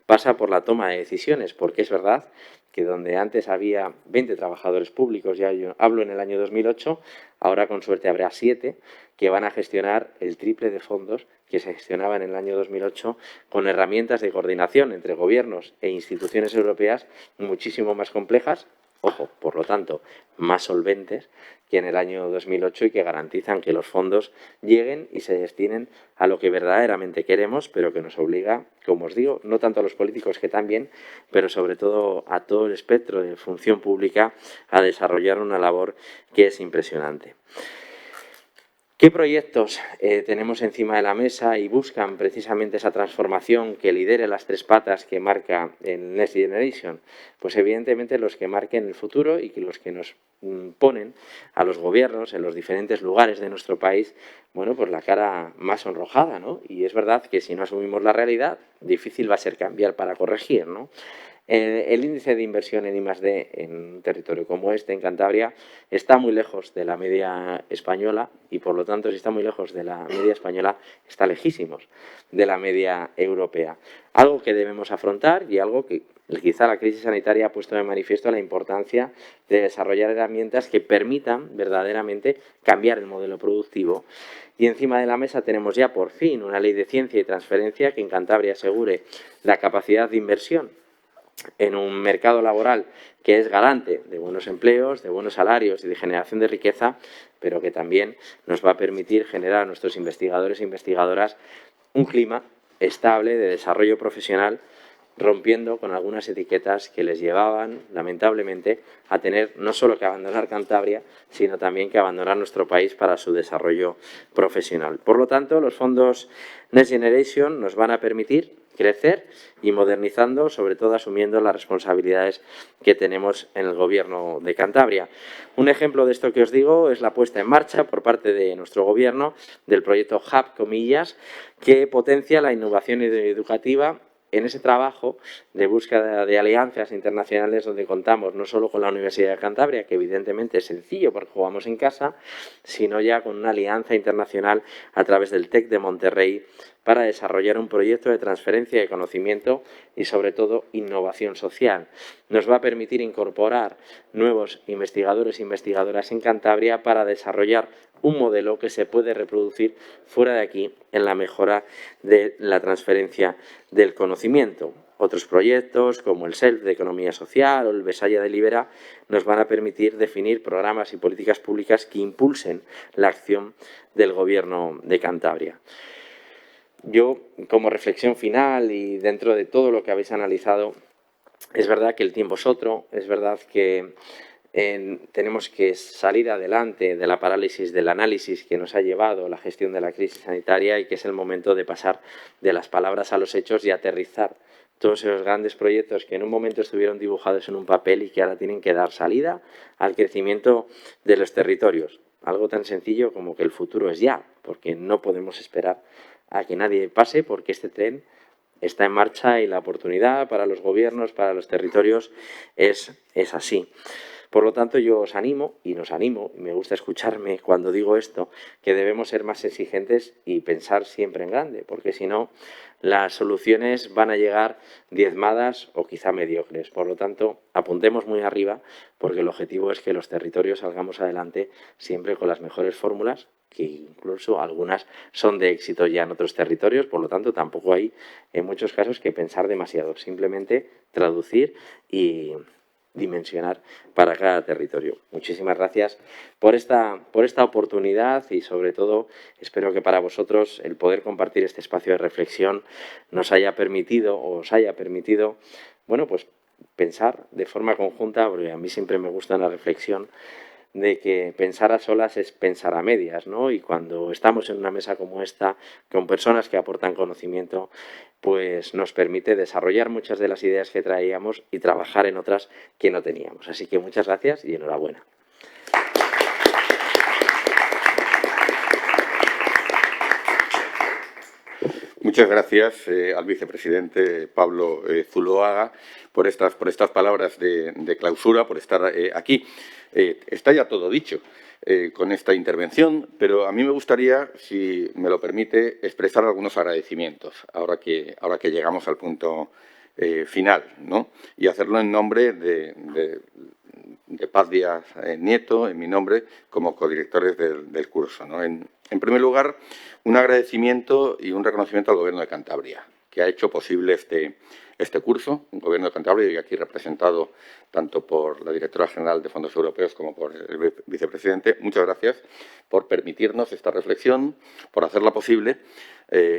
pasa por la toma de decisiones, porque es verdad que donde antes había 20 trabajadores públicos, ya yo hablo en el año 2008, ahora con suerte habrá 7 que van a gestionar el triple de fondos que se gestionaban en el año 2008 con herramientas de coordinación entre gobiernos e instituciones europeas muchísimo más complejas, ojo, por lo tanto, más solventes que en el año 2008 y que garantizan que los fondos lleguen y se destinen a lo que verdaderamente queremos, pero que nos obliga, como os digo, no tanto a los políticos que también, pero sobre todo a todo el espectro de función pública a desarrollar una labor que es impresionante. ¿Qué proyectos tenemos encima de la mesa y buscan precisamente esa transformación que lidere las 3 patas que marca el Next Generation? Pues evidentemente los que marquen el futuro y que los que nos ponen a los gobiernos en los diferentes lugares de nuestro país, bueno, pues la cara más sonrojada, ¿no? Y es verdad que si no asumimos la realidad, difícil va a ser cambiar para corregir, ¿no? El índice de inversión en I+D en un territorio como este, en Cantabria, está muy lejos de la media española y, por lo tanto, si está muy lejos de la media española, está lejísimos de la media europea. Algo que debemos afrontar y algo que quizá la crisis sanitaria ha puesto de manifiesto la importancia de desarrollar herramientas que permitan verdaderamente cambiar el modelo productivo. Y encima de la mesa tenemos ya por fin una ley de ciencia y transferencia que en Cantabria asegure la capacidad de inversión en un mercado laboral que es garante de buenos empleos, de buenos salarios y de generación de riqueza, pero que también nos va a permitir generar a nuestros investigadores e investigadoras un clima estable de desarrollo profesional, rompiendo con algunas etiquetas que les llevaban, lamentablemente, a tener no solo que abandonar Cantabria, sino también que abandonar nuestro país para su desarrollo profesional. Por lo tanto, los fondos Next Generation nos van a permitir crecer y modernizando, sobre todo asumiendo las responsabilidades que tenemos en el Gobierno de Cantabria. Un ejemplo de esto que os digo es la puesta en marcha por parte de nuestro Gobierno del proyecto Hub, comillas, que potencia la innovación educativa en ese trabajo de búsqueda de alianzas internacionales donde contamos no solo con la Universidad de Cantabria, que evidentemente es sencillo porque jugamos en casa, sino ya con una alianza internacional a través del TEC de Monterrey para desarrollar un proyecto de transferencia de conocimiento y, sobre todo, innovación social. Nos va a permitir incorporar nuevos investigadores e investigadoras en Cantabria para desarrollar un modelo que se puede reproducir fuera de aquí en la mejora de la transferencia del conocimiento. Otros proyectos, como el SELF de Economía Social o el Besaya de Libera, nos van a permitir definir programas y políticas públicas que impulsen la acción del Gobierno de Cantabria. Yo, como reflexión final y dentro de todo lo que habéis analizado, es verdad que el tiempo es otro, es verdad que tenemos que salir adelante de la parálisis del análisis que nos ha llevado la gestión de la crisis sanitaria y que es el momento de pasar de las palabras a los hechos y aterrizar todos esos grandes proyectos que en un momento estuvieron dibujados en un papel y que ahora tienen que dar salida al crecimiento de los territorios. Algo tan sencillo como que el futuro es ya, porque no podemos esperar a que nadie pase, porque este tren está en marcha y la oportunidad para los gobiernos, para los territorios, es así. Por lo tanto, yo os animo, y nos animo, y me gusta escucharme cuando digo esto, que debemos ser más exigentes y pensar siempre en grande, porque si no, las soluciones van a llegar diezmadas o quizá mediocres. Por lo tanto, apuntemos muy arriba, porque el objetivo es que los territorios salgamos adelante siempre con las mejores fórmulas, que incluso algunas son de éxito ya en otros territorios, por lo tanto, tampoco hay en muchos casos que pensar demasiado, simplemente traducir y dimensionar para cada territorio. Muchísimas gracias por esta oportunidad y sobre todo espero que para vosotros el poder compartir este espacio de reflexión nos haya permitido o os haya permitido, bueno, pues pensar de forma conjunta, porque a mí siempre me gusta la reflexión, de que pensar a solas es pensar a medias, ¿no? Y cuando estamos en una mesa como esta, con personas que aportan conocimiento, pues nos permite desarrollar muchas de las ideas que traíamos y trabajar en otras que no teníamos. Así que muchas gracias y enhorabuena. Muchas gracias al vicepresidente Pablo Zuloaga por estas palabras de clausura, por estar aquí. Está ya todo dicho con esta intervención, pero a mí me gustaría, si me lo permite, expresar algunos agradecimientos ahora que llegamos al punto final, ¿no? Y hacerlo en nombre de Paz Díaz Nieto, en mi nombre, como codirectores del curso, ¿no? En primer lugar, un agradecimiento y un reconocimiento al Gobierno de Cantabria, que ha hecho posible este curso, un Gobierno de Cantabria, y aquí representado tanto por la Directora General de Fondos Europeos como por el vicepresidente. Muchas gracias por permitirnos esta reflexión, por hacerla posible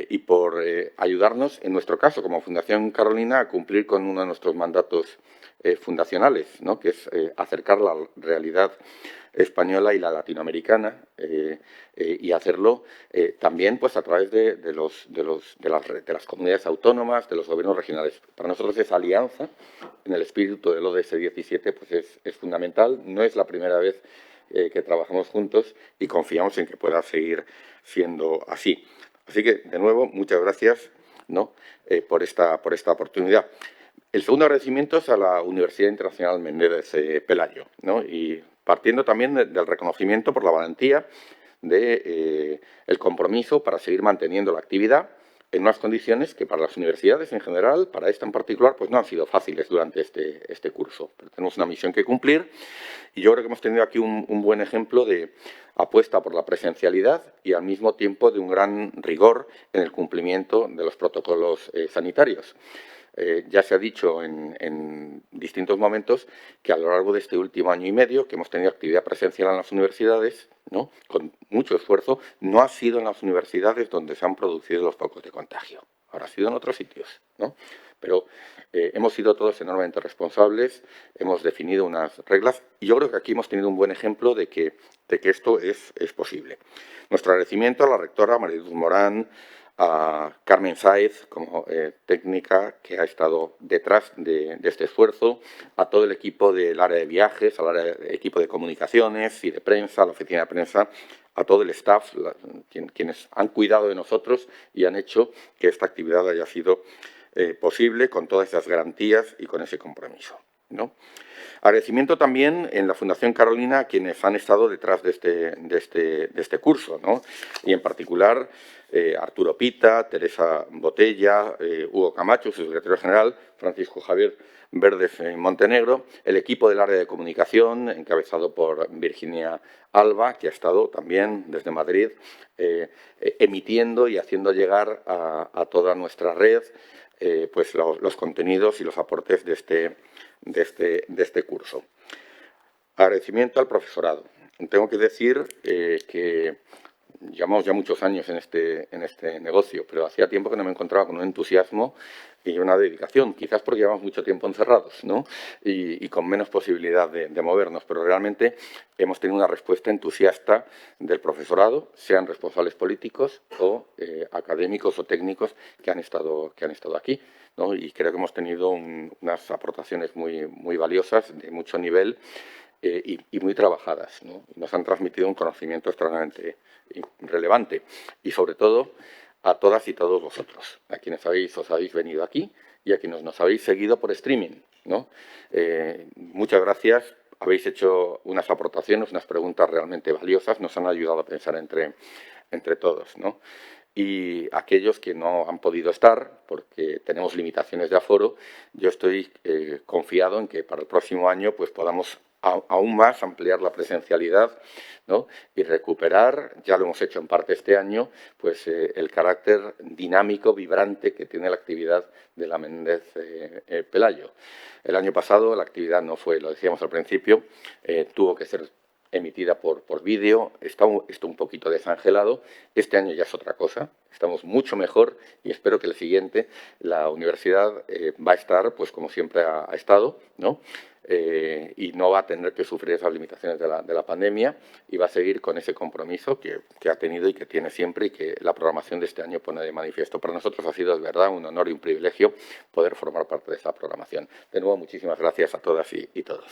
y por ayudarnos, en nuestro caso, como Fundación Carolina, a cumplir con uno de nuestros mandatos fundacionales, ¿no? Que es acercar la realidad española y la latinoamericana y hacerlo también pues a través de las comunidades autónomas, de los gobiernos regionales. Para nosotros esa alianza, en el espíritu del ODS 17, pues es fundamental. No es la primera vez que trabajamos juntos y confiamos en que pueda seguir siendo así. Así que, de nuevo, muchas gracias, ¿no? por esta oportunidad. El segundo agradecimiento es a la Universidad Internacional Menéndez Pelayo, ¿no? Y partiendo también del reconocimiento por la valentía del compromiso para seguir manteniendo la actividad en unas condiciones que para las universidades en general, para esta en particular, pues no han sido fáciles durante este curso. Pero tenemos una misión que cumplir y yo creo que hemos tenido aquí un buen ejemplo de apuesta por la presencialidad y al mismo tiempo de un gran rigor en el cumplimiento de los protocolos sanitarios. Ya se ha dicho en distintos momentos que a lo largo de este último año y medio que hemos tenido actividad presencial en las universidades, ¿no? Con mucho esfuerzo, no ha sido en las universidades donde se han producido los focos de contagio. Ahora ha sido en otros sitios, ¿no? Pero hemos sido todos enormemente responsables, hemos definido unas reglas y yo creo que aquí hemos tenido un buen ejemplo de que esto es posible. Nuestro agradecimiento a la rectora María Luz Morán, a Carmen Sáez como técnica que ha estado detrás de este esfuerzo, a todo el equipo del área de viajes, al equipo de comunicaciones y de prensa, a la oficina de prensa, a todo el staff, quienes han cuidado de nosotros y han hecho que esta actividad haya sido posible con todas esas garantías y con ese compromiso, ¿no? Agradecimiento también en la Fundación Carolina a quienes han estado detrás de este curso, ¿no? Y en particular Arturo Pita, Teresa Botella, Hugo Camacho, su secretario general, Francisco Javier Verdes Montenegro, el equipo del área de comunicación encabezado por Virginia Alba, que ha estado también desde Madrid emitiendo y haciendo llegar a toda nuestra red pues los contenidos y los aportes de este curso. Agradecimiento al profesorado. Tengo que decir que llevamos ya muchos años en este negocio, pero hacía tiempo que no me encontraba con un entusiasmo y una dedicación, quizás porque llevamos mucho tiempo encerrados, ¿no? y con menos posibilidad de movernos, pero realmente hemos tenido una respuesta entusiasta del profesorado, sean responsables políticos o académicos o técnicos que han estado aquí, ¿no? Y creo que hemos tenido unas aportaciones muy valiosas, de mucho nivel, y muy trabajadas, ¿no? Nos han transmitido un conocimiento extremadamente relevante y, sobre todo, a todas y todos vosotros, a quienes os habéis venido aquí y a quienes nos habéis seguido por streaming, ¿no? Muchas gracias, habéis hecho unas aportaciones, unas preguntas realmente valiosas, nos han ayudado a pensar entre todos, ¿no? Y aquellos que no han podido estar, porque tenemos limitaciones de aforo, yo estoy confiado en que para el próximo año pues podamos aún más ampliar la presencialidad, ¿no? Y recuperar, ya lo hemos hecho en parte este año, pues el carácter dinámico, vibrante que tiene la actividad de la Méndez Pelayo. El año pasado la actividad no fue, lo decíamos al principio, tuvo que ser emitida por vídeo, está un poquito desangelado. Este año ya es otra cosa, estamos mucho mejor y espero que el siguiente la universidad va a estar, pues como siempre ha estado, ¿no? Y no va a tener que sufrir esas limitaciones de la pandemia y va a seguir con ese compromiso que ha tenido y que tiene siempre y que la programación de este año pone de manifiesto. Para nosotros ha sido, de verdad, un honor y un privilegio poder formar parte de esta programación. De nuevo, muchísimas gracias a todas y todos.